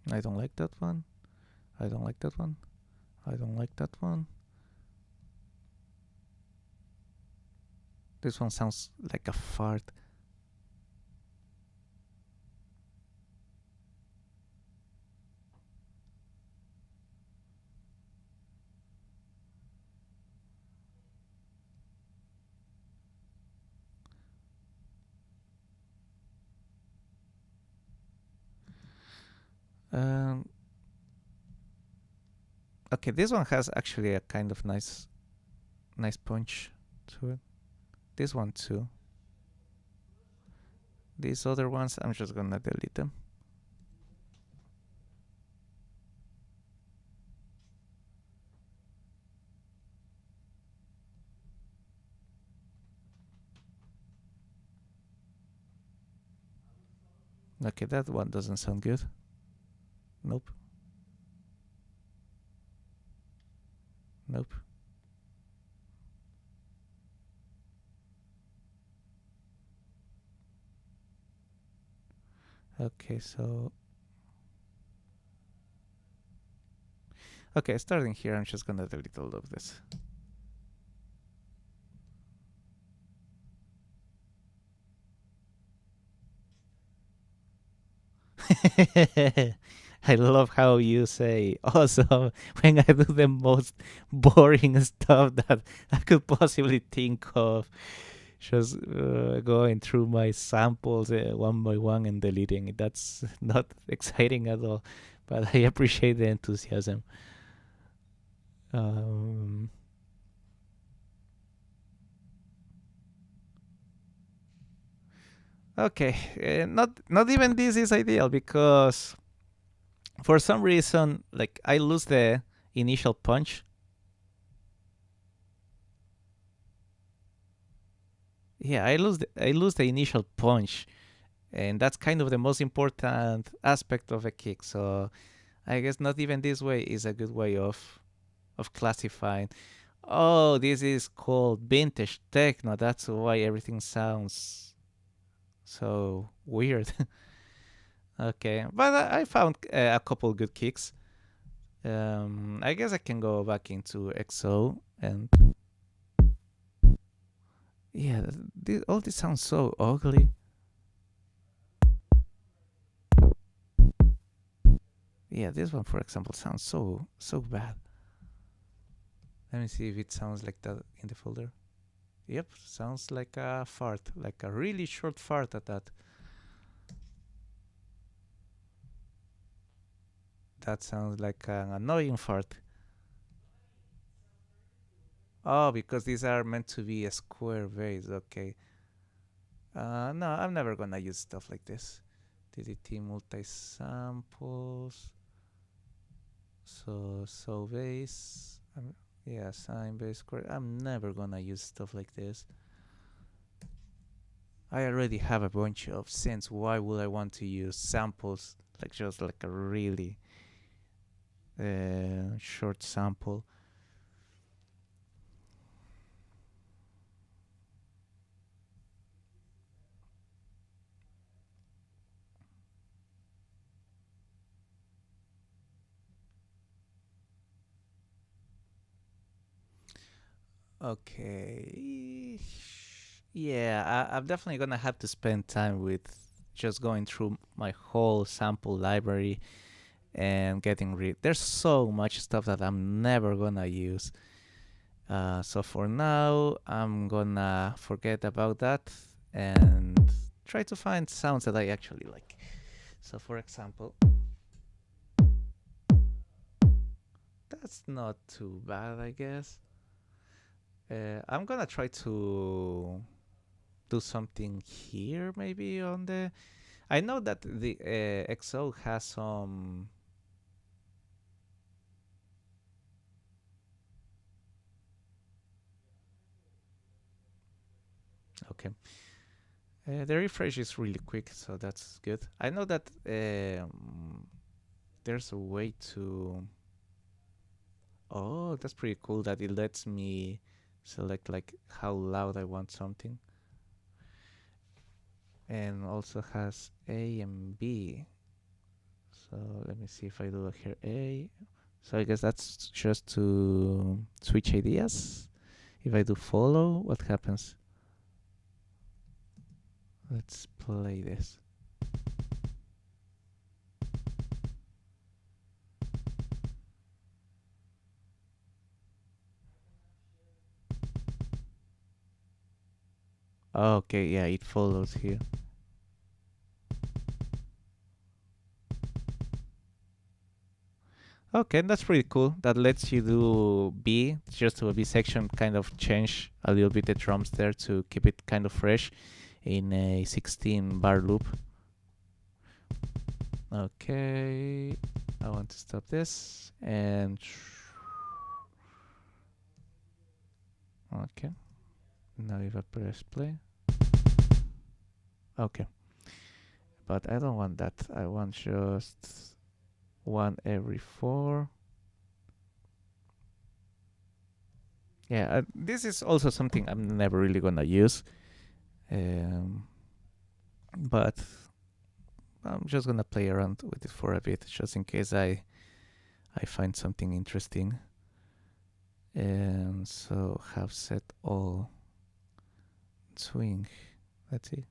I don't like that one. I don't like that one. I don't like that one. This one sounds like a fart. Okay, this one has actually a kind of nice punch to it. This one too. These other ones, I'm just gonna delete them. Okay, that one doesn't sound good. Nope. Nope. Okay, so... Okay, starting here, I'm just gonna delete all of this. I love how you say awesome when I do the most boring stuff that I could possibly think of. Just going through my samples one by one and deleting it. That's not exciting at all, but I appreciate the enthusiasm. Um, okay, not even this is ideal because for some reason, like I lose the initial punch. Yeah, I lose the initial punch, and that's kind of the most important aspect of a kick. So I guess not even this way is a good way of classifying. Oh, this is called vintage techno. That's why everything sounds so weird. Okay, but I found a couple good kicks. I guess I can go back into XO and yeah, all this sounds so ugly. Yeah, this one, for example, sounds so bad. Let me see if it sounds like that in the folder. Yep, sounds like a fart, like a really short fart at that. That sounds like an annoying fart. Oh, because these are meant to be a square base. Okay. No, I'm never gonna use stuff like this. DDT multi samples. So base. Yeah, sine base square. I'm never gonna use stuff like this. I already have a bunch of synths. Why would I want to use samples like just like a really short sample? Okay. Yeah, I'm definitely gonna have to spend time with just going through my whole sample library and getting rid. There's so much stuff that I'm never gonna use. So for now, I'm gonna forget about that and try to find sounds that I actually like. So for example, that's not too bad, I guess. I'm gonna try to do something here, maybe on the. I know that the XO has some. Okay. The refresh is really quick, so that's good. I know that there's a way to. Oh, that's pretty cool that it lets me select like how loud I want something, and also has A and B. So let me see if I do here A. So I guess that's just to switch ideas. If I do follow, what happens? Let's play this. Okay, yeah, it follows here. Okay, that's pretty cool. That lets you do B, just to a B section, kind of change a little bit the drums there to keep it kind of fresh in a 16 bar loop. Okay, I want to stop this and okay. Now if I press play, okay. But I don't want that. I want just one every four. Yeah, this is also something I'm never really gonna use, but I'm just gonna play around with it for a bit, just in case I find something interesting. And so have set all swing. Let's see.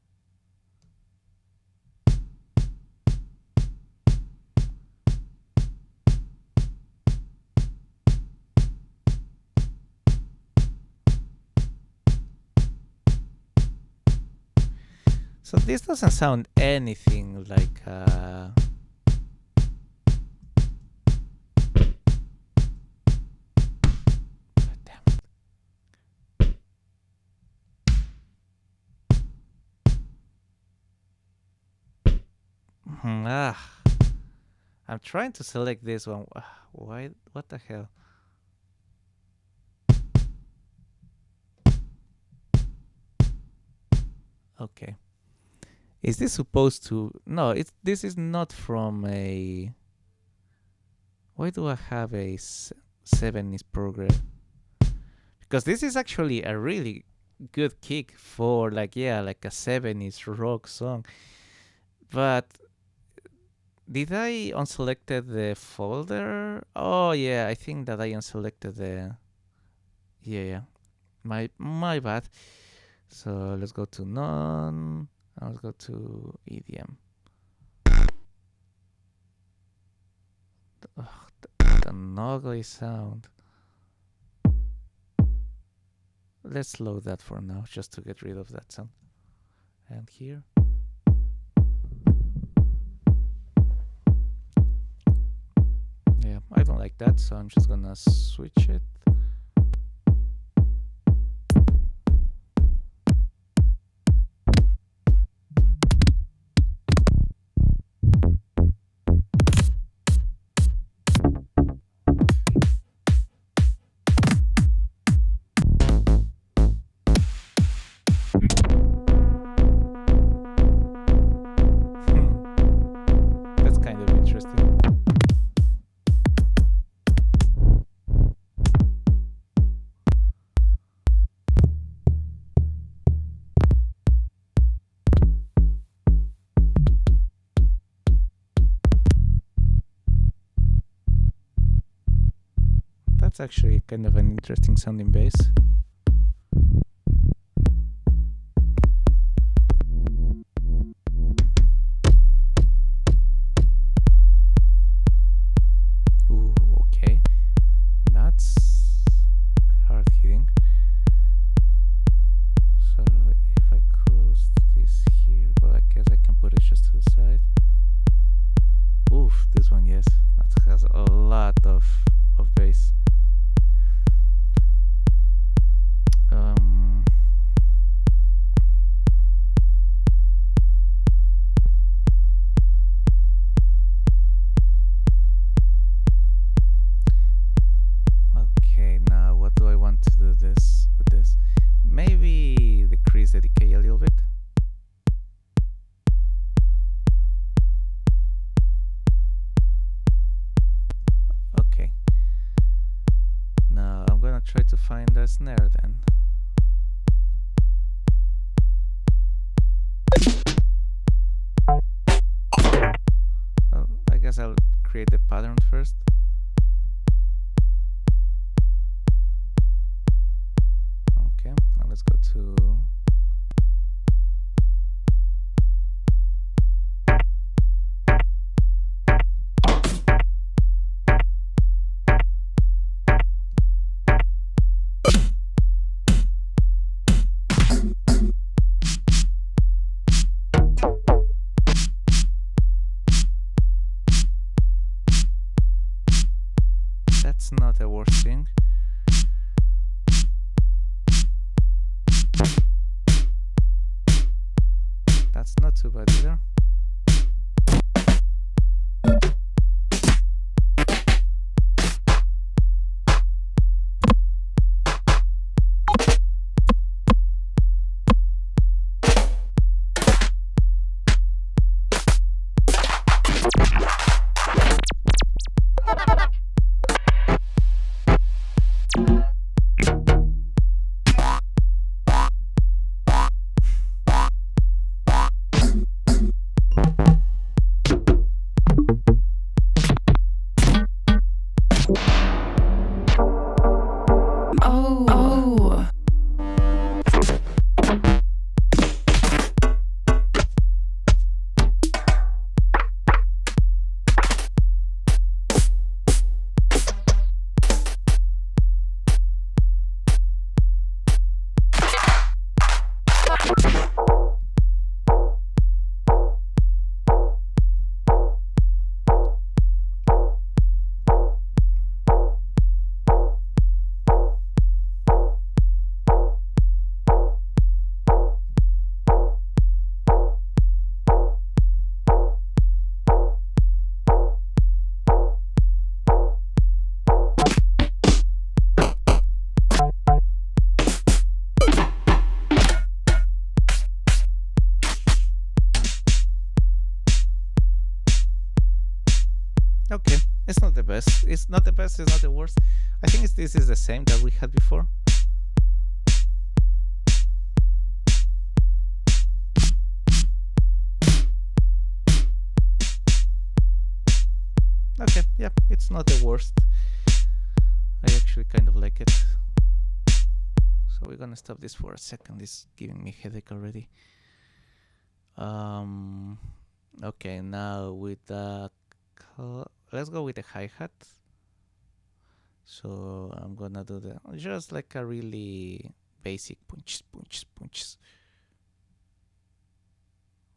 So this doesn't sound anything like damn it. I'm trying to select this one. Why? What the hell? Okay. Is this supposed to? No, this is not from a. Why do I have a 7's program? Because this is actually a really good kick for like a 7's rock song. But did I unselected the folder? Oh yeah, I think that I unselected the. Yeah. My bad. So let's go to none. Let's go to EDM. An ugly sound. Let's load that for now, just to get rid of that sound. And here. Yeah, I don't like that, so I'm just gonna switch it. That's kind of interesting. That's actually kind of an interesting sounding bass. Ooh, okay. That's hard hitting. So if I close this here, well, I guess I can put it just to the side. Oof, this one, yes, that has a lot of bass. Okay, now what do I want to do this with this? Maybe decrease the decay a little bit. Okay. Now I'm gonna try to find a snare then. I guess I'll create the pattern first. Okay, now let's go to that's not the worst thing. That's not too bad either. It's not the best. It's not the best. It's not the worst. I think this is the same that we had before. Okay, yeah, it's not the worst. I actually kind of like it. So we're gonna stop this for a second. It's giving me headache already. Okay, now with the let's go with the hi-hat. So I'm gonna do just like a really basic punches, punches, punches.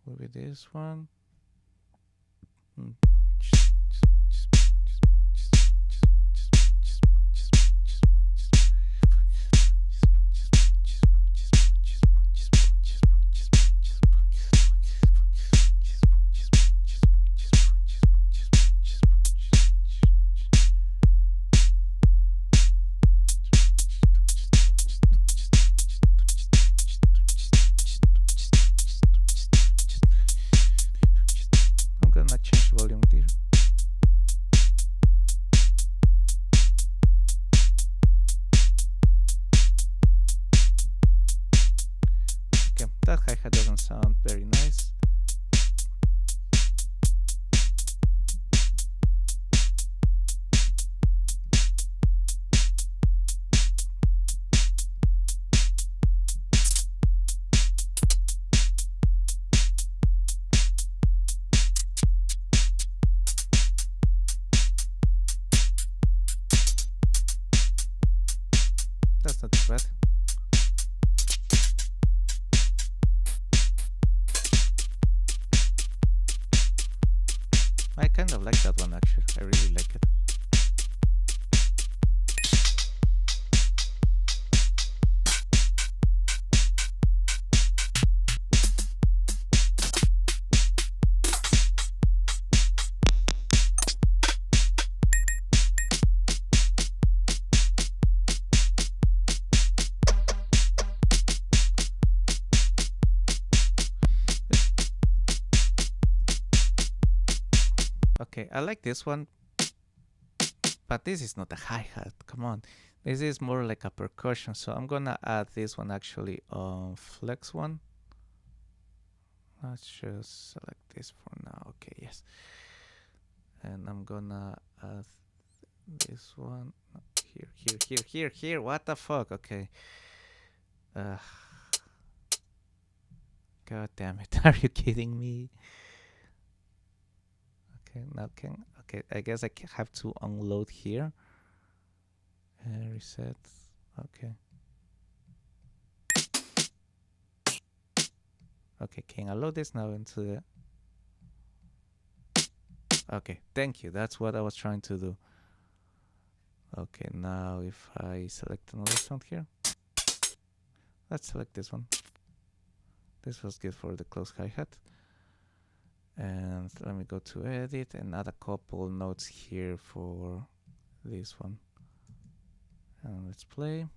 With this one. I'm gonna change volume there. Okay, that hi-hat doesn't sound very nice. That's not too bad. I kind of like that one actually. I really like it. Okay, I like this one, but this is not a hi-hat. Come on, this is more like a percussion. So I'm gonna add this one actually on flex one. Let's just select this for now. Okay, yes. And I'm gonna add this one here. What the fuck? Okay. God damn it! Are you kidding me? Okay, now okay, I guess I have to unload here. Reset. Okay. Okay, can I load this now into the... Okay, thank you. That's what I was trying to do. Okay, now if I select another sound here, let's select this one. This was good for the close hi-hat. And let me go to edit and add a couple notes here for this one. And let's play.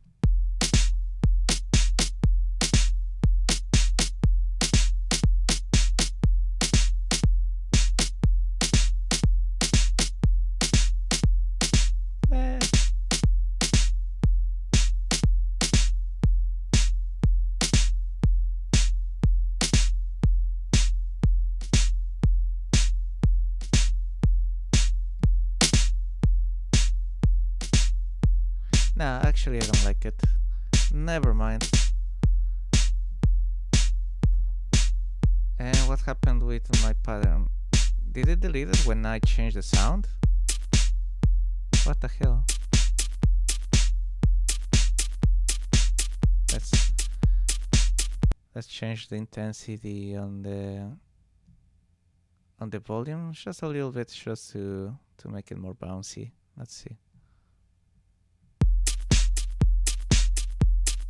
Nah, actually I don't like it. Never mind. And what happened with my pattern? Did it delete it when I changed the sound? What the hell? Let's change the intensity on the volume just a little bit, just to make it more bouncy. Let's see.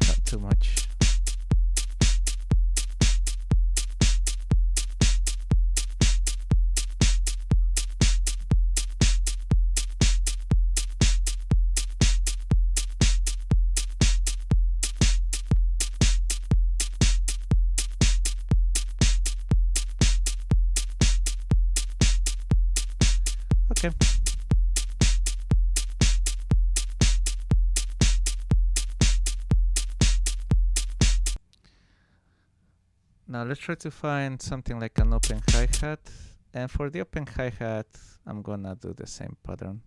Not too much. Okay. Now let's try to find something like an open hi-hat. And for the open hi-hat, I'm gonna do the same pattern.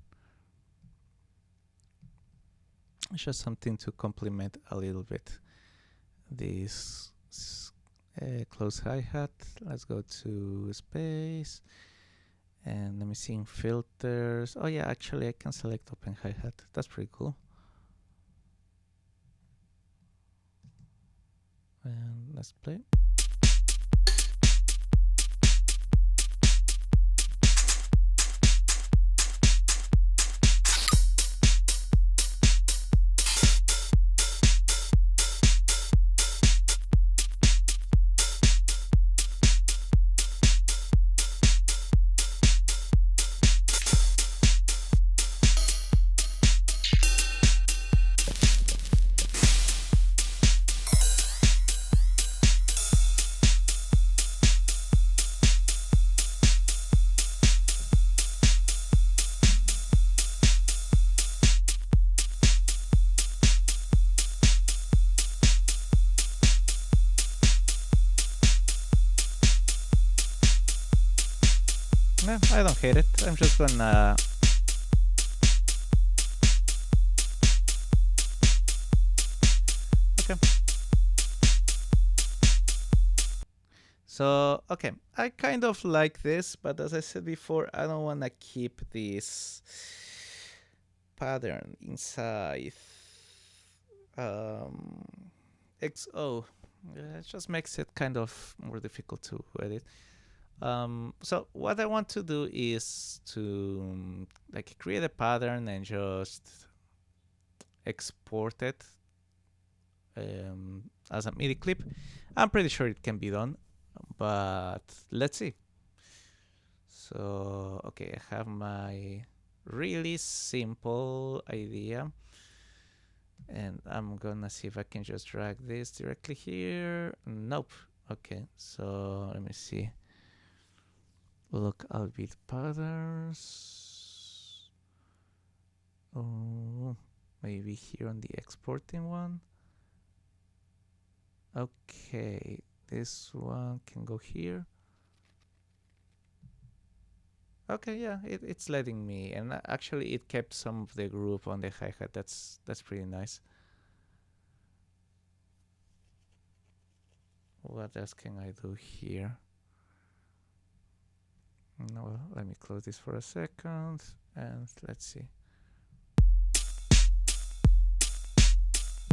It's just something to complement a little bit this close hi-hat. Let's go to space. And let me see in filters. Oh yeah, actually I can select open hi-hat. That's pretty cool. And let's play. No, I don't hate it. I'm just gonna okay. So okay, I kind of like this, but as I said before, I don't wanna keep this pattern inside XO. It just makes it kind of more difficult to edit. So what I want to do is to like create a pattern and just export it as a MIDI clip. I'm pretty sure it can be done, but let's see. So okay, I have my really simple idea, and I'm gonna see if I can just drag this directly here. Nope. Okay, so let me see. Look, albeit patterns. Oh, maybe here on the exporting one. Okay, this one can go here. Okay, yeah, it's letting me, and actually it kept some of the groove on the hi-hat. That's pretty nice. What else can I do here? No, let me close this for a second, and let's see.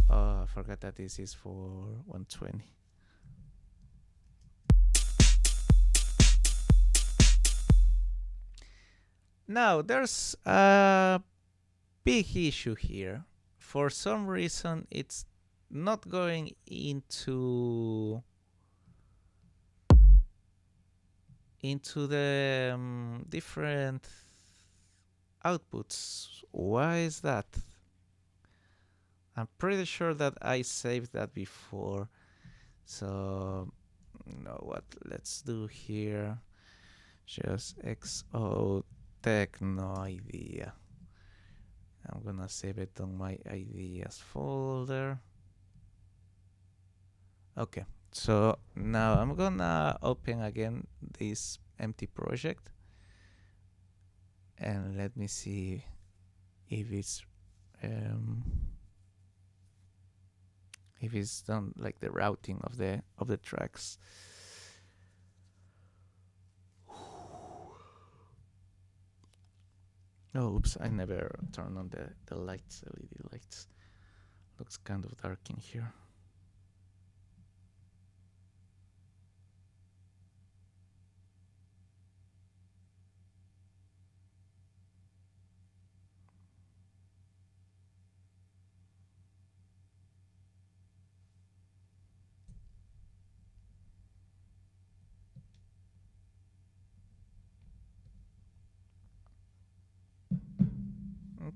Oh, I forgot that this is for 120. Now, there's a big issue here. For some reason, it's not going into the different outputs. Why is that? I'm pretty sure that I saved that before. So, you know what? Let's do here. Just XO techno idea. I'm gonna save it on my ideas folder. Okay, so now I'm gonna open again this empty project, and let me see if it's done, like the routing of the tracks. Oh, oops, I never turned on the lights, LED lights. Looks kind of dark in here.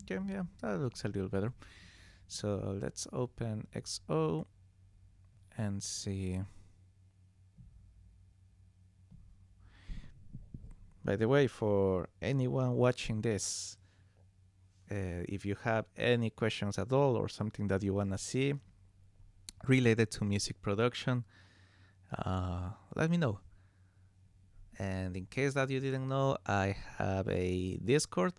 Okay, yeah, that looks a little better. So let's open XO and see. By the way, for anyone watching this, if you have any questions at all or something that you want to see related to music production, let me know. And in case that you didn't know, I have a Discord.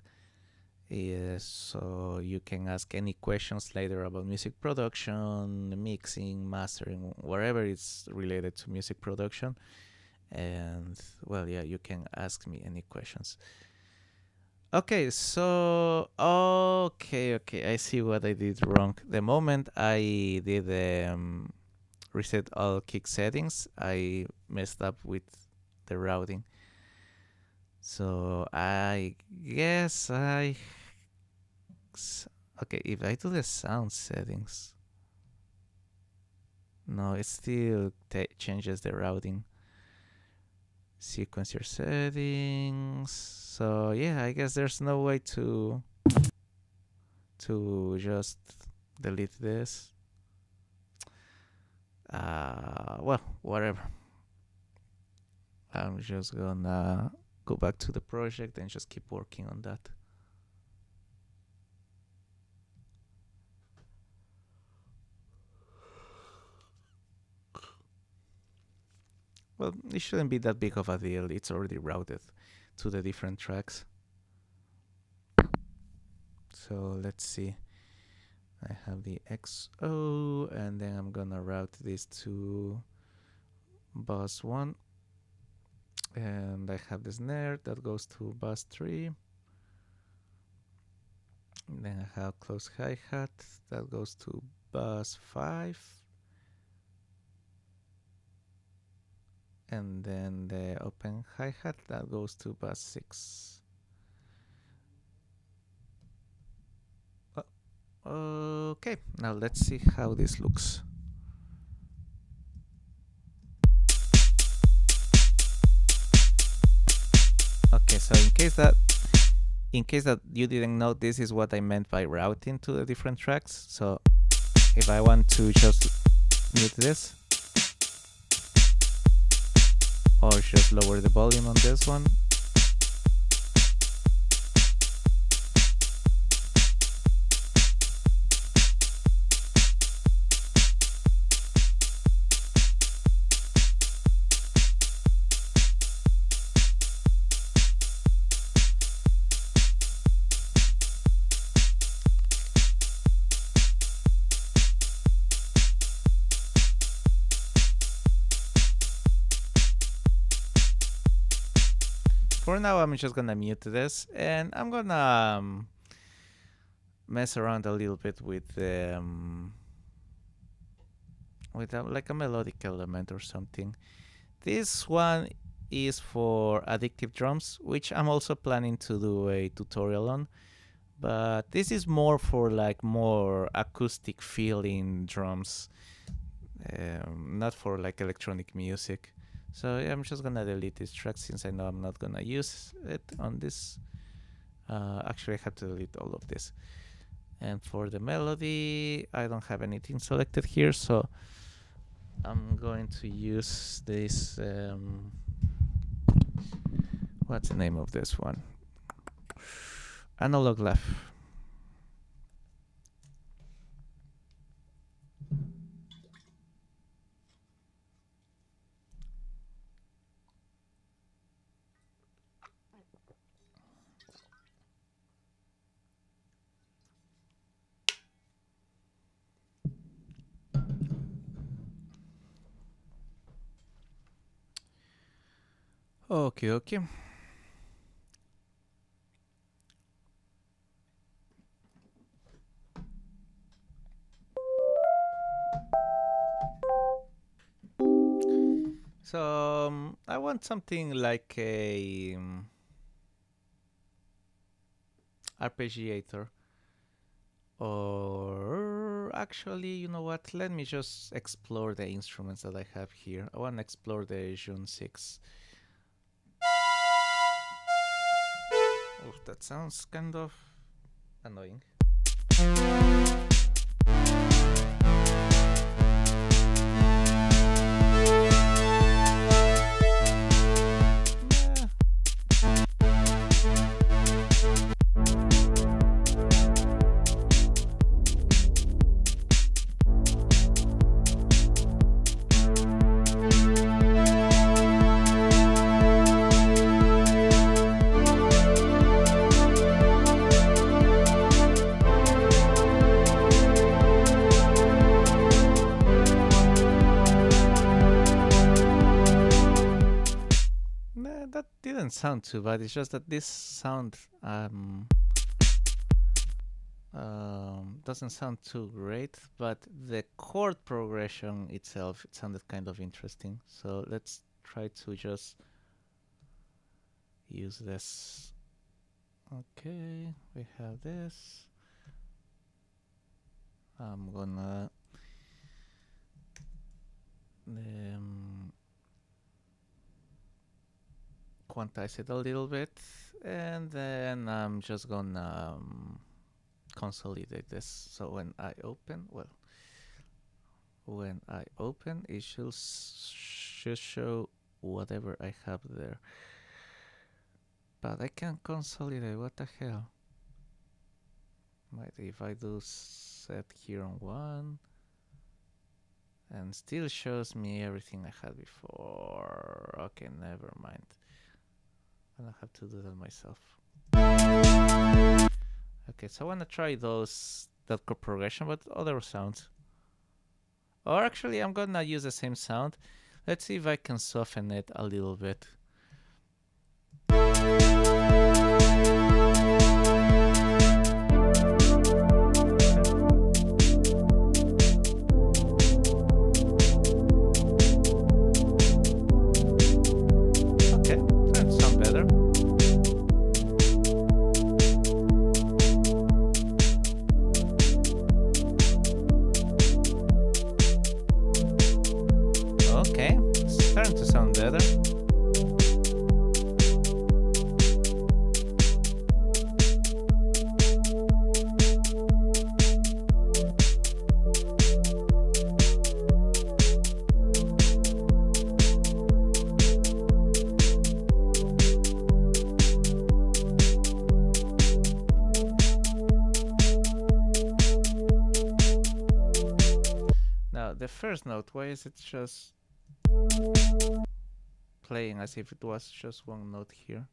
So you can ask any questions later about music production, mixing, mastering, whatever is related to music production. And well, yeah, you can ask me any questions. Okay, so okay, I see what I did wrong. The moment I did reset all kick settings, I messed up with the routing. So I guess okay, if I do the sound settings, no, it still changes the routing. Sequencer settings. So yeah, I guess there's no way to just delete this. Well, whatever. I'm just gonna go back to the project and just keep working on that. Well, it shouldn't be that big of a deal. It's already routed to the different tracks. So let's see. I have the XO, and then I'm gonna route this to bus 1. And I have the snare that goes to bus 3. And then I have close hi-hat that goes to bus 5. And then the open hi-hat that goes to bus 6. Okay, now let's see how this looks. Okay, so in case that you didn't know, this is what I meant by routing to the different tracks. So if I want to just mute this, or just lower the volume on this one. For now, I'm just gonna mute this, and I'm gonna mess around a little bit with like a melodic element or something. This one is for addictive drums, which I'm also planning to do a tutorial on. But this is more for like more acoustic feeling drums, not for like electronic music. So yeah, I'm just gonna delete this track since I know I'm not gonna use it on this. Actually, I have to delete all of this. And for the melody, I don't have anything selected here, so I'm going to use this. What's the name of this one? Analog Laugh. Okay. So I want something like a arpeggiator, or actually, you know what? Let me just explore the instruments that I have here. I want to explore the June 6. Oh, that sounds kind of annoying. that didn't sound too bad. It's just that this sound doesn't sound too great, but the chord progression itself, it sounded kind of interesting. So let's try to just use this. Okay, we have this. I'm gonna quantize it a little bit, and then I'm just gonna consolidate this. So when I open, it should show whatever I have there. But I can't consolidate, what the hell? Might if I do set here on 1, and still shows me everything I had before. Okay, never mind. I'm gonna have to do that myself. Okay, so I wanna try that chord progression, but other sounds. Or actually, I'm gonna use the same sound. Let's see if I can soften it a little bit. The first note, why is it just playing as if it was just one note here?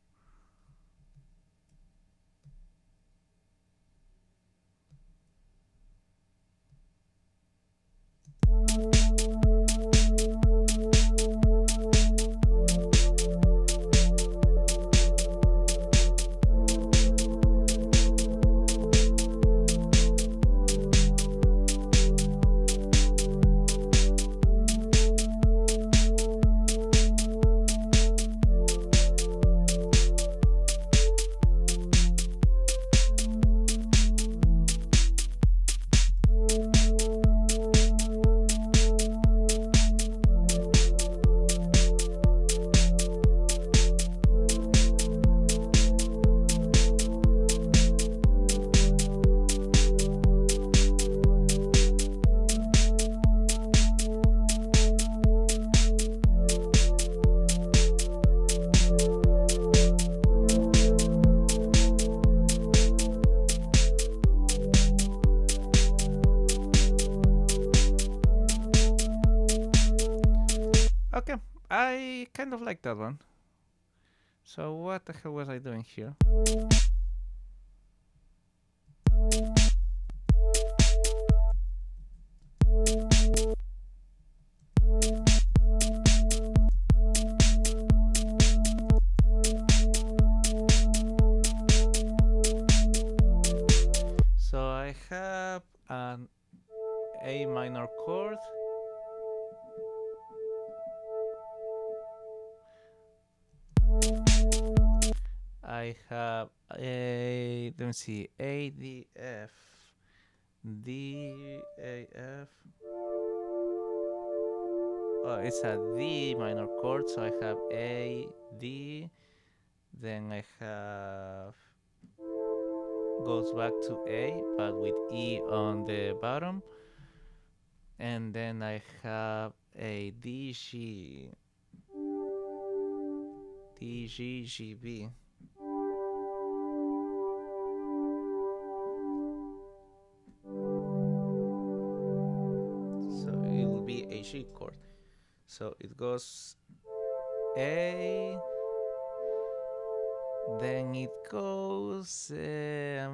Okay, I kind of like that one. So what the hell was I doing here? So I have an A minor chord. I have a, let me see, A, D, F, D, A, F. Oh, it's a D minor chord, so I have A, D, then I have, goes back to A, but with E on the bottom, and then I have a D, G, D, G, G, B. A G chord. So it goes A, then it goes a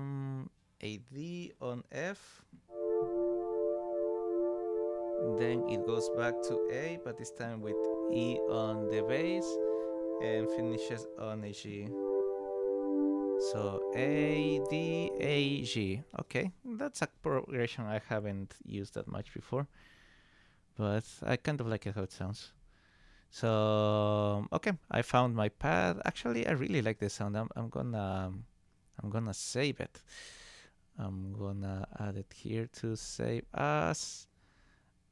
D on F, then it goes back to A, but this time with E on the bass, and finishes on a G. So A, D, A, G. Okay, that's a progression I haven't used that much before, but I kind of like it how it sounds. So okay, I found my pad. Actually, I really like this sound. I'm gonna save it. I'm gonna add it here to save as.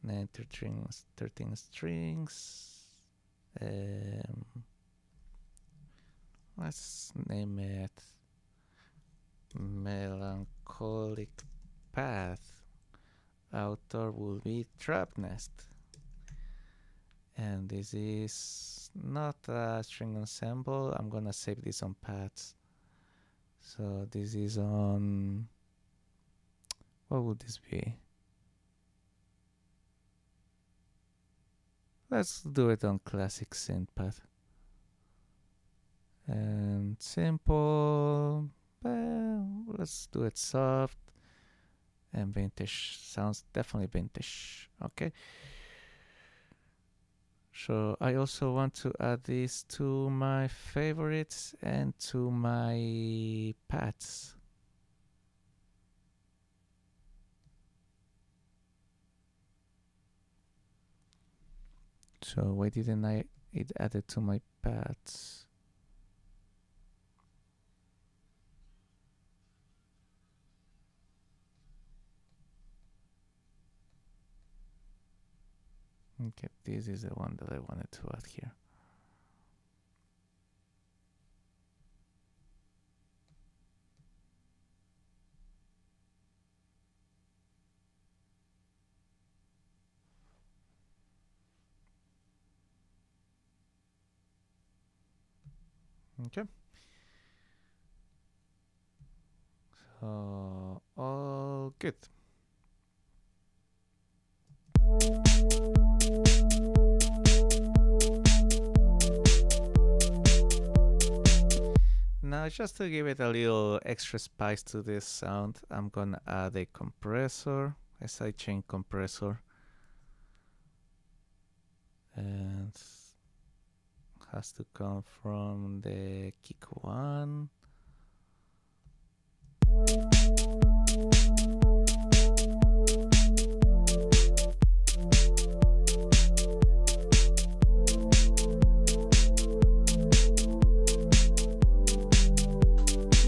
Then 13 strings. Let's name it Melancholic Path. Author will be Trap Nest. And this is not a string ensemble. I'm gonna save this on paths. So this is on, what would this be? Let's do it on classic synth path. And simple, well, let's do it soft. And vintage sounds definitely vintage. Okay. So I also want to add this to my favorites and to my paths. So why didn't I add it to my paths? Okay, this is the one that I wanted to add here. Okay. So all good. Now, just to give it a little extra spice to this sound, I'm gonna add a compressor, a sidechain compressor, and has to come from the kick one.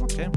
Okay.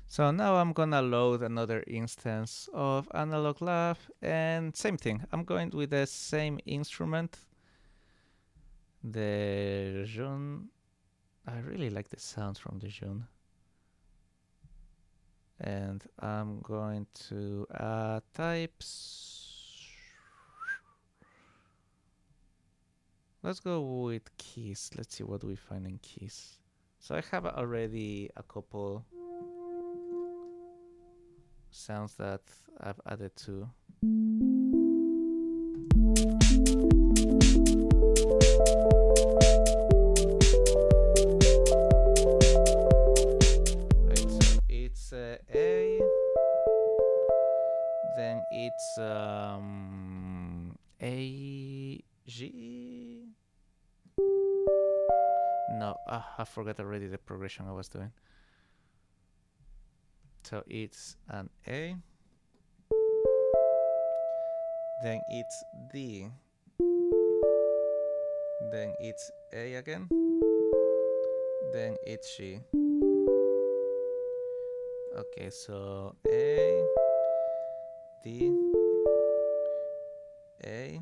So now I'm gonna load another instance of Analog Lab, and same thing. I'm going with the same instrument, the June. I really like the sounds from the June. And I'm going to add types. Let's go with keys. Let's see what we find in keys. So I have already a couple sounds that I've added to. Right, so it's A, then it's A, G. No, I forgot already the progression I was doing. So it's an A, then it's D, then it's A again, then it's G. Okay, so A, D, A,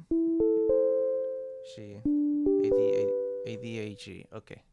G, A, D, A, D, A, G. Okay.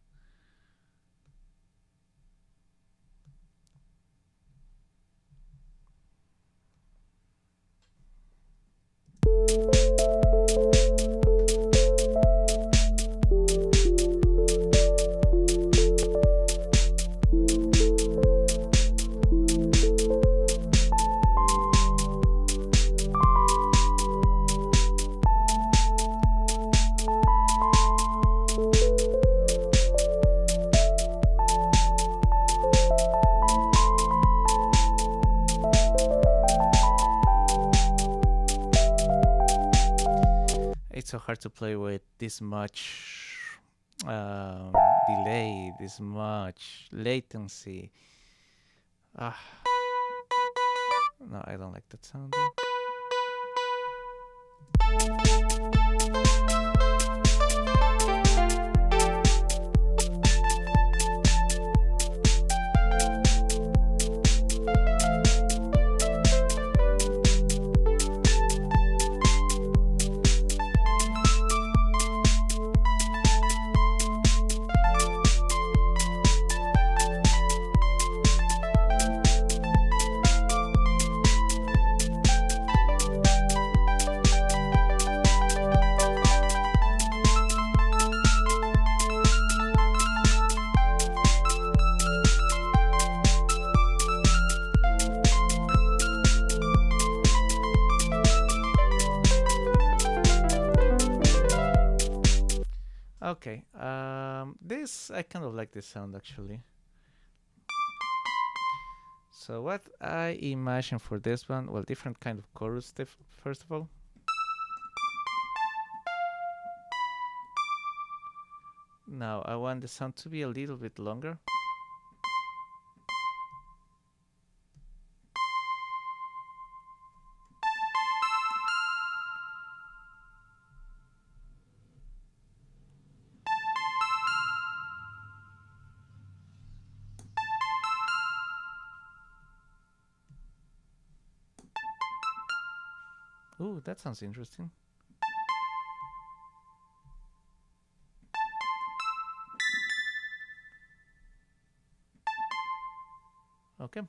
so hard to play with this much delay, this much latency. No, I don't like that sound. Okay, this, I kind of like this sound actually. So what I imagine for this one, well, different kind of chorus first of all. Now I want the sound to be a little bit longer. Ooh, that sounds interesting. Okay.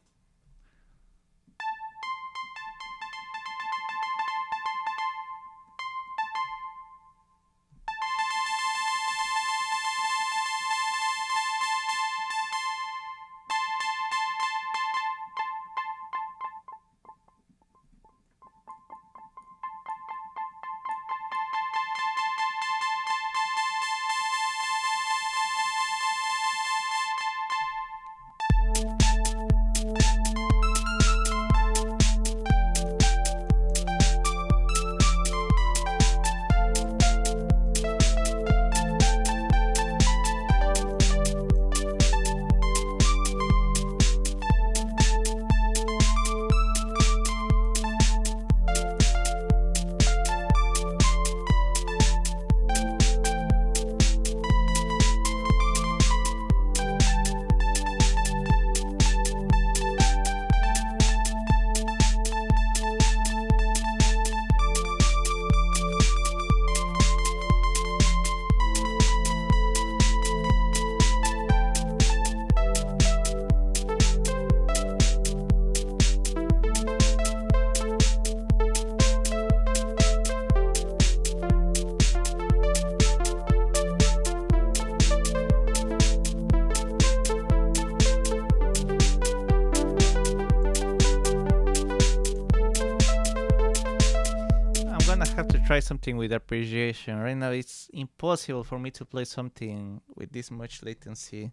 Try something with arpeggiation. Right now it's impossible for me to play something with this much latency.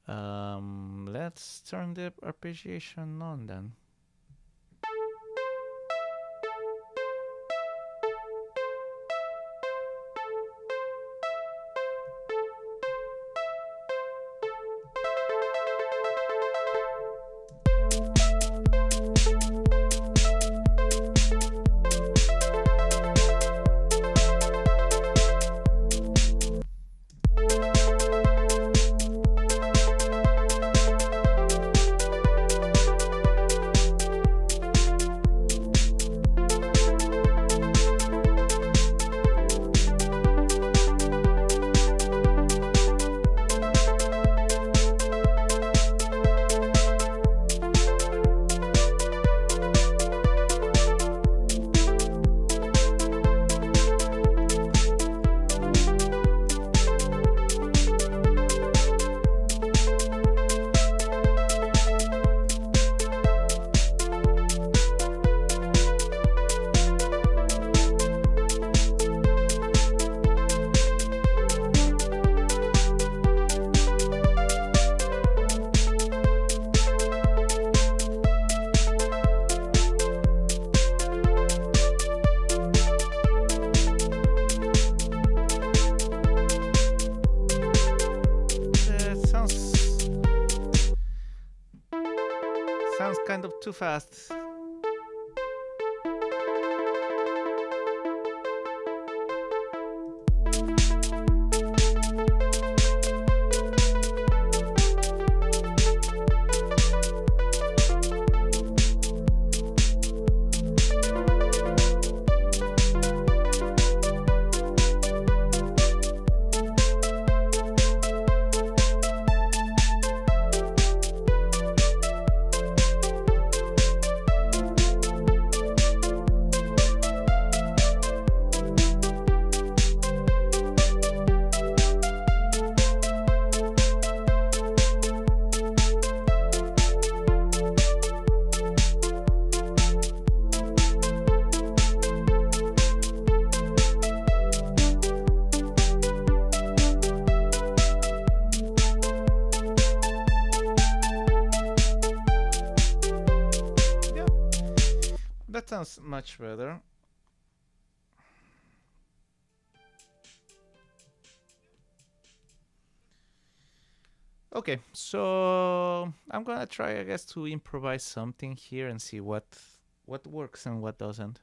Let's turn the arpeggiation on then. Sounds kind of too fast. That sounds much better. Okay, so I'm gonna try, I guess, to improvise something here and see what works and what doesn't.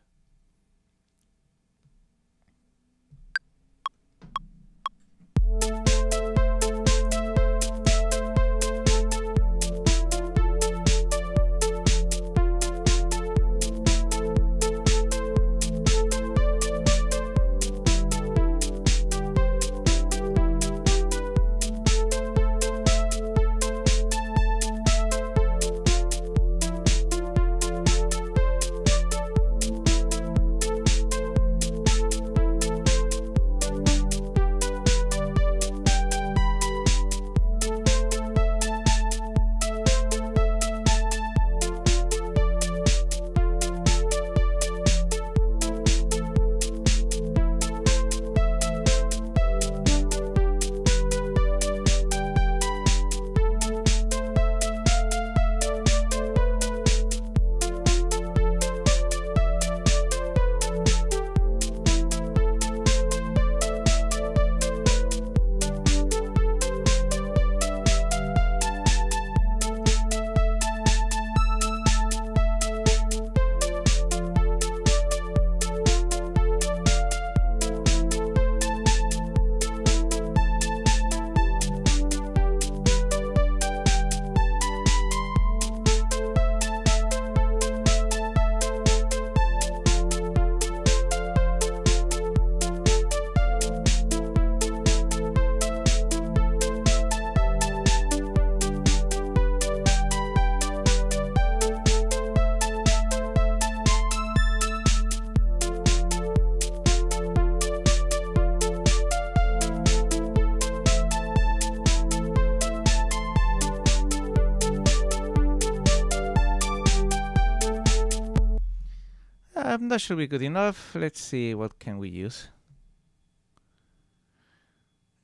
That should be good enough. Let's see, what can we use?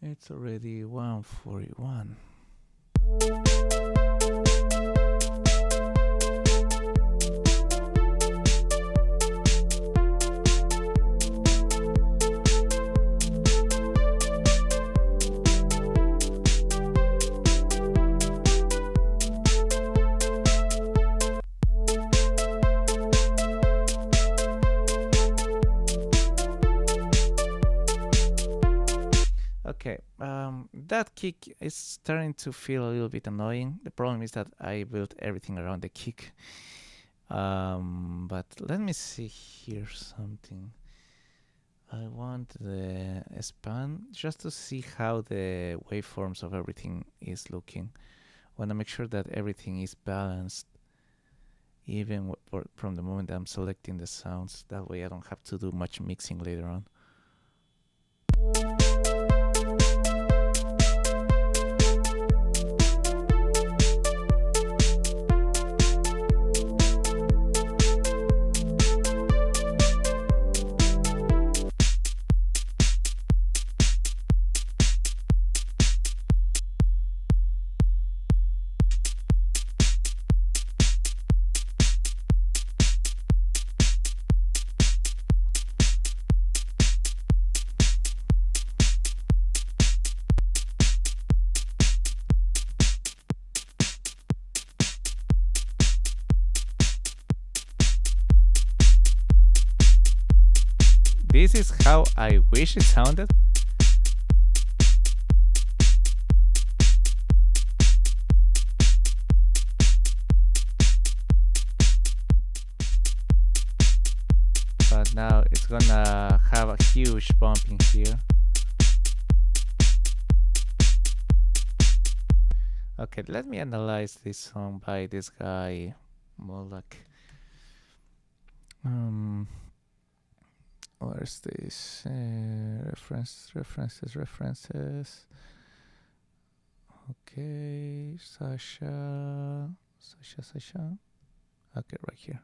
It's already 1:41. Okay, that kick is starting to feel a little bit annoying. The problem is that I built everything around the kick. But let me see here something. I want the span just to see how the waveforms of everything is looking. I want to make sure that everything is balanced, even from the moment I'm selecting the sounds. That way I don't have to do much mixing later on. this is how I wish it sounded. But now it's gonna have a huge bump in here. Okay, let me analyze this song by this guy, Molak. Where's this? References. Okay, Sasha. Okay, right here.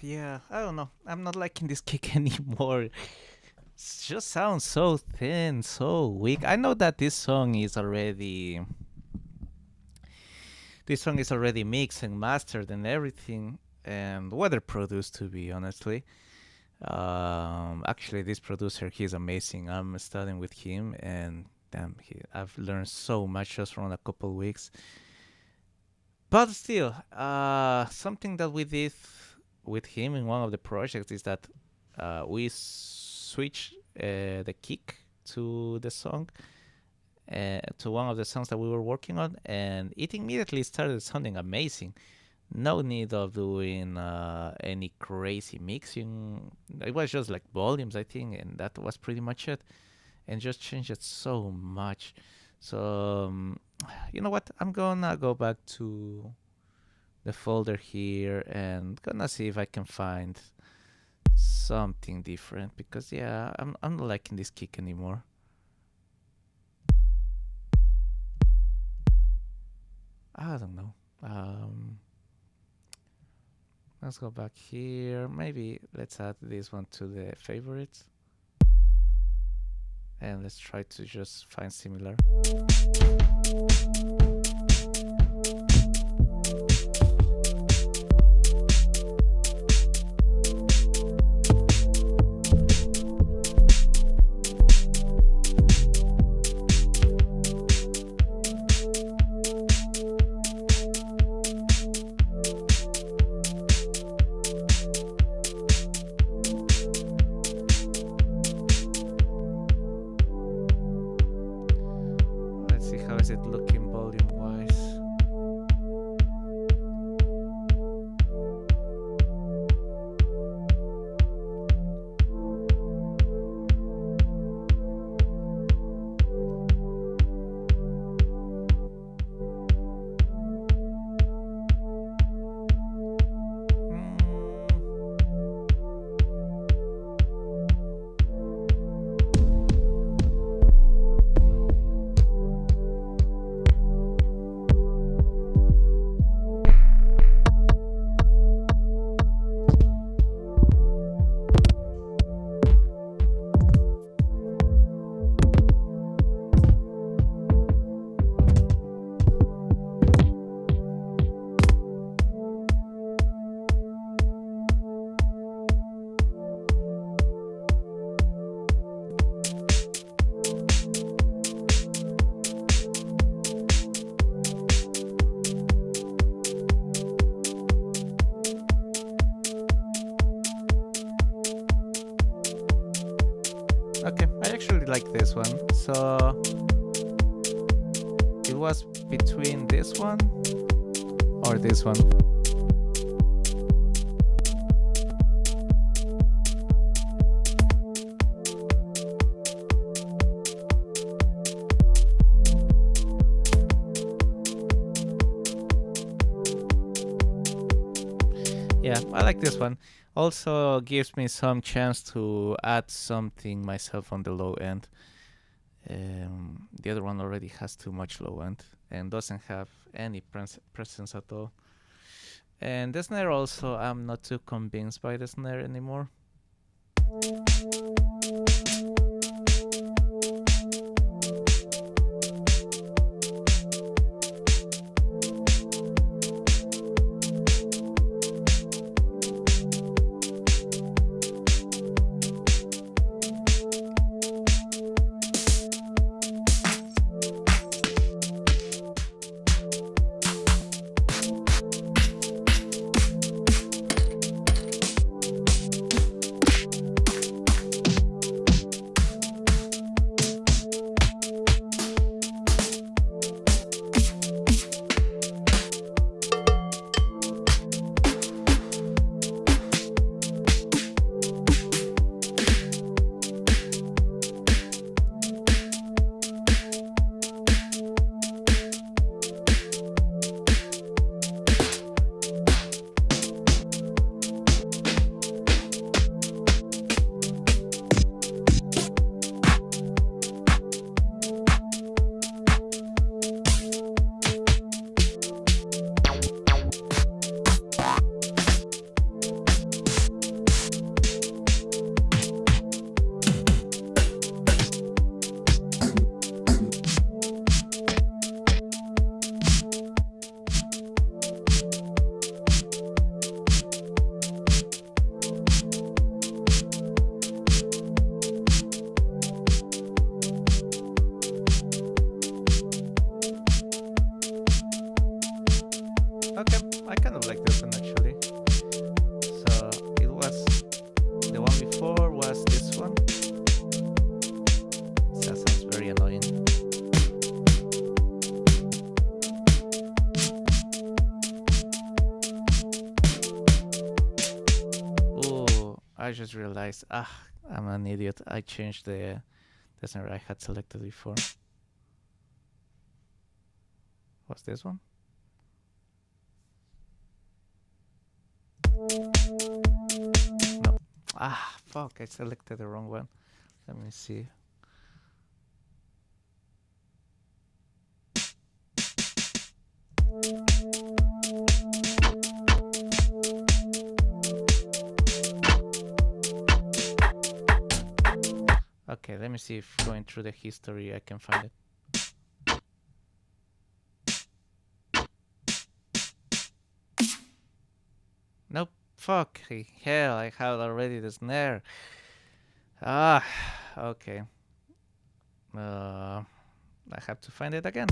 Yeah, I don't know. I'm not liking this kick anymore. It just sounds so thin, so weak. I know that this song is already mixed and mastered and everything, and weather produced, to be honestly. Actually, this producer, he's amazing. I'm studying with him, and damn, I've learned so much just from a couple weeks. But still, something that we did with him in one of the projects is that we switched the kick to the song, to one of the songs that we were working on, and it immediately started sounding amazing. No need of doing any crazy mixing. It was just like volumes, I think, and that was pretty much it. And just changed it so much. So you know what? I'm gonna go back to the folder here and gonna see if I can find something different, because yeah, I'm not liking this kick anymore. I don't know. Let's go back here. Maybe let's add this one to the favorites. And let's try to just find similar. How is it looking volume wise? Okay, I actually like this one. So it was between this one or this one. Yeah, I like this one. Also gives me some chance to add something myself on the low end. The other one already has too much low end and doesn't have any presence at all. And the snare also, I'm not too convinced by the snare anymore. Okay, I kind of like this one actually. So it was, the one before was this one. That sounds very annoying. Oh, I just realized, I'm an idiot. I changed the snare I had selected before. What's this one? No. Ah, fuck, I selected the wrong one. Let me see. Okay, let me see if going through the history I can find it. Nope. Fuck. Hell, I have already the snare. Ah, okay. I have to find it again.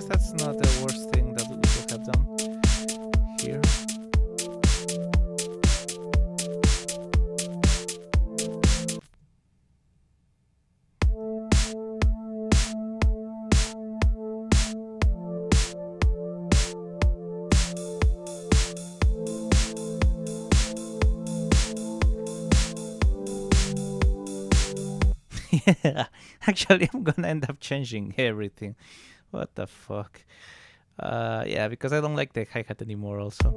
That's not the worst thing that we could have done here. Yeah, actually I'm gonna end up changing everything. What the fuck? Yeah, because I don't like the hi-hat anymore also.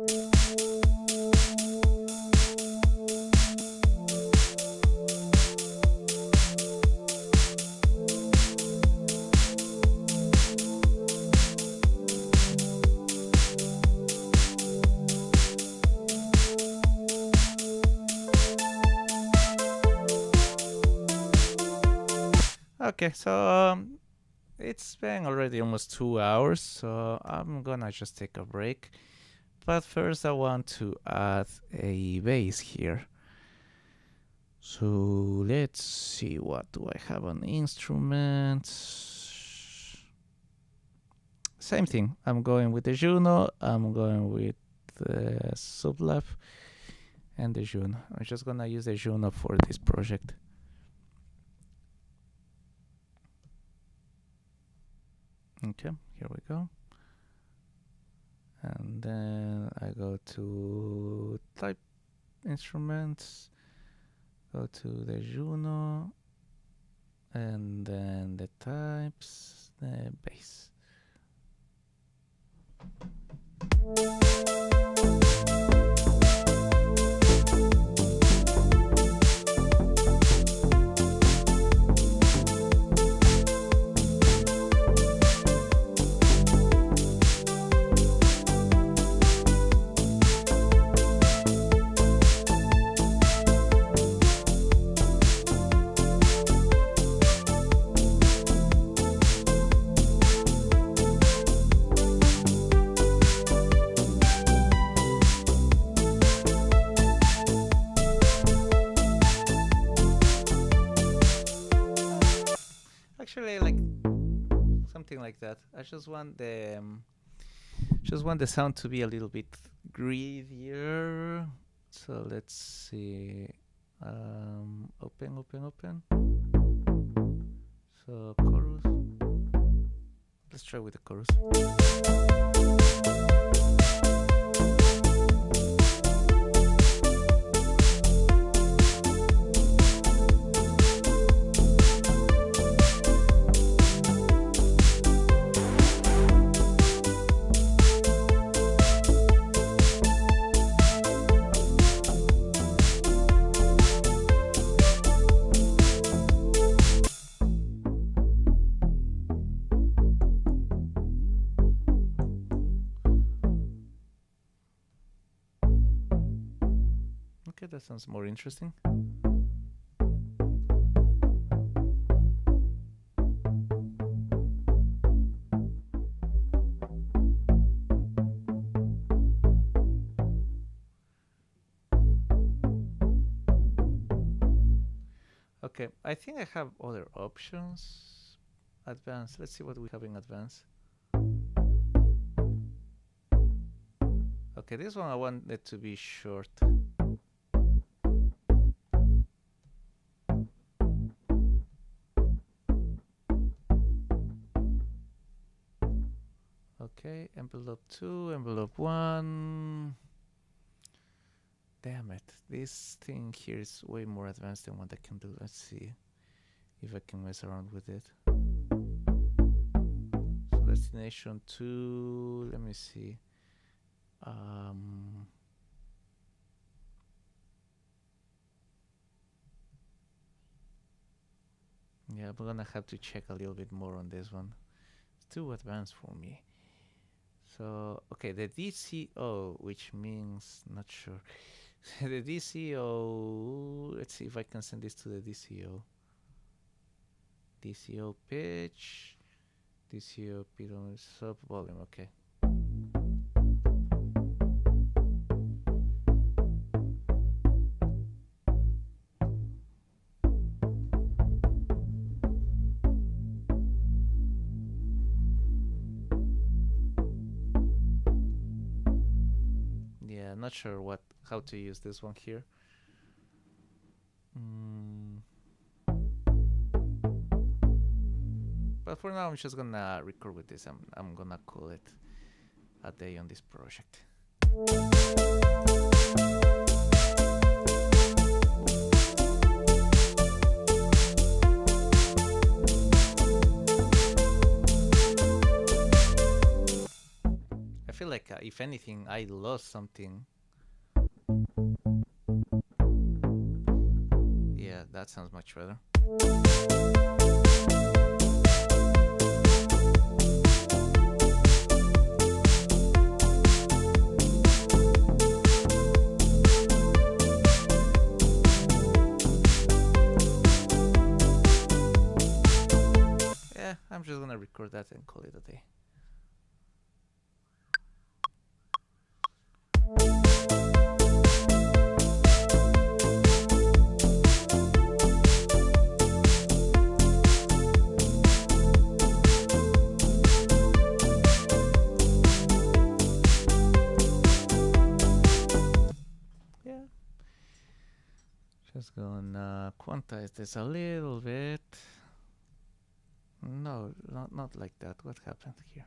Okay, so it's been already almost 2 hours, so I'm gonna just take a break. But first I want to add a bass here. So let's see, what do I have on instruments? Same thing, I'm going with the Juno, I'm going with the Sublab and the Juno. I'm just gonna use the Juno for this project. Okay, here we go. And then I go to type instruments, go to the Juno, and then the types, the bass. Actually, like something like that. I just want the sound to be a little bit greedier. So let's see. Open. So chorus. Let's try with the chorus. sounds more interesting. Okay, I think I have other options. Advanced. Let's see what we have in advanced. Okay, this one I want it to be short. Okay, envelope 2, envelope 1. Damn it, this thing here is way more advanced than what I can do. Let's see if I can mess around with it. So destination 2, let me see. Yeah, we're gonna have to check a little bit more on this one. It's too advanced for me. So, okay, the DCO, which means, not sure. The DCO, let's see if I can send this to the DCO. DCO pitch, DCO sub volume, okay. Yeah, not sure how to use this one here. But for now, I'm just gonna record with this. I'm gonna call it a day on this project. I feel like if anything, I lost something. Yeah, that sounds much better. Yeah, I'm just gonna record that and call it a day. Just gonna quantize this a little bit. No, not like that. What happened here?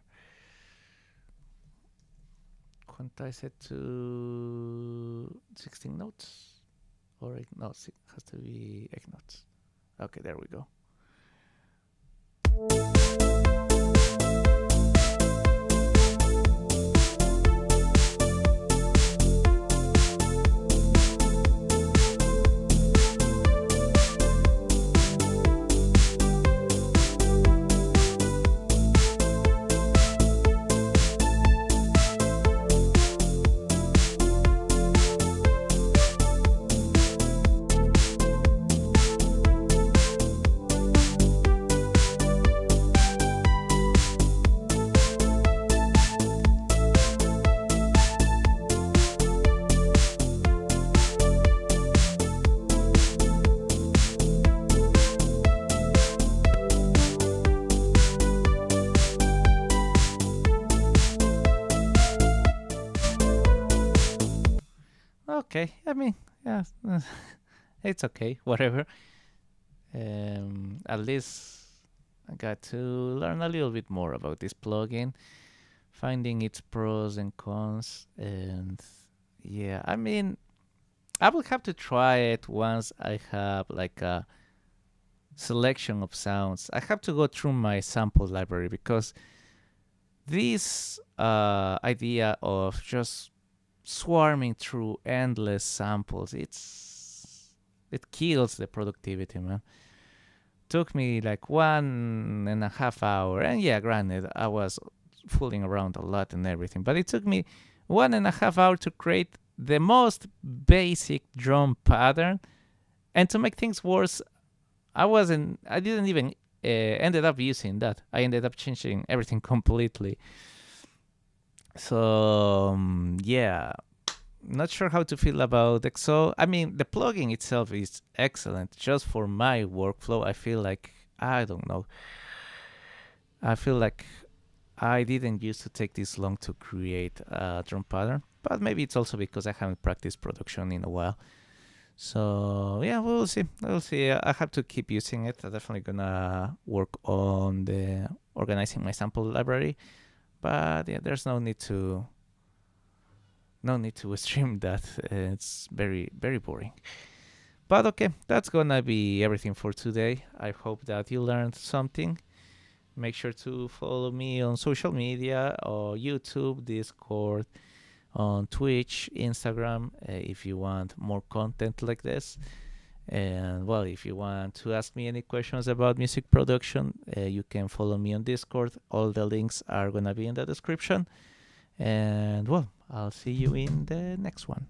Quantize it to 16 notes, or 8 notes. It has to be 8 notes. Okay, there we go. Okay, I mean, yeah, it's okay, whatever. At least I got to learn a little bit more about this plugin, finding its pros and cons, and yeah, I mean, I will have to try it once I have like a selection of sounds. I have to go through my sample library, because this idea of just swarming through endless samples, it kills the productivity, man. Took me like 1.5 hours, and yeah, granted, I was fooling around a lot and everything, but it took me 1.5 hours to create the most basic drum pattern. And to make things worse, I didn't even ended up using that. I ended up changing everything completely. So yeah, not sure how to feel about XO. I mean, the plugin itself is excellent. Just for my workflow, I feel like, I don't know. I feel like I didn't used to take this long to create a drum pattern, but maybe it's also because I haven't practiced production in a while. So yeah, we'll see. We'll see. I have to keep using it. I'm definitely gonna work on the organizing my sample library, but yeah, there's no need to stream that. It's very boring. But okay, that's gonna be everything for today. I hope that you learned something. Make sure to follow me on social media or YouTube, Discord, on Twitch, Instagram, if you want more content like this. And well, if you want to ask me any questions about music production, you can follow me on Discord. All the links are gonna be in the description. And well, I'll see you in the next one.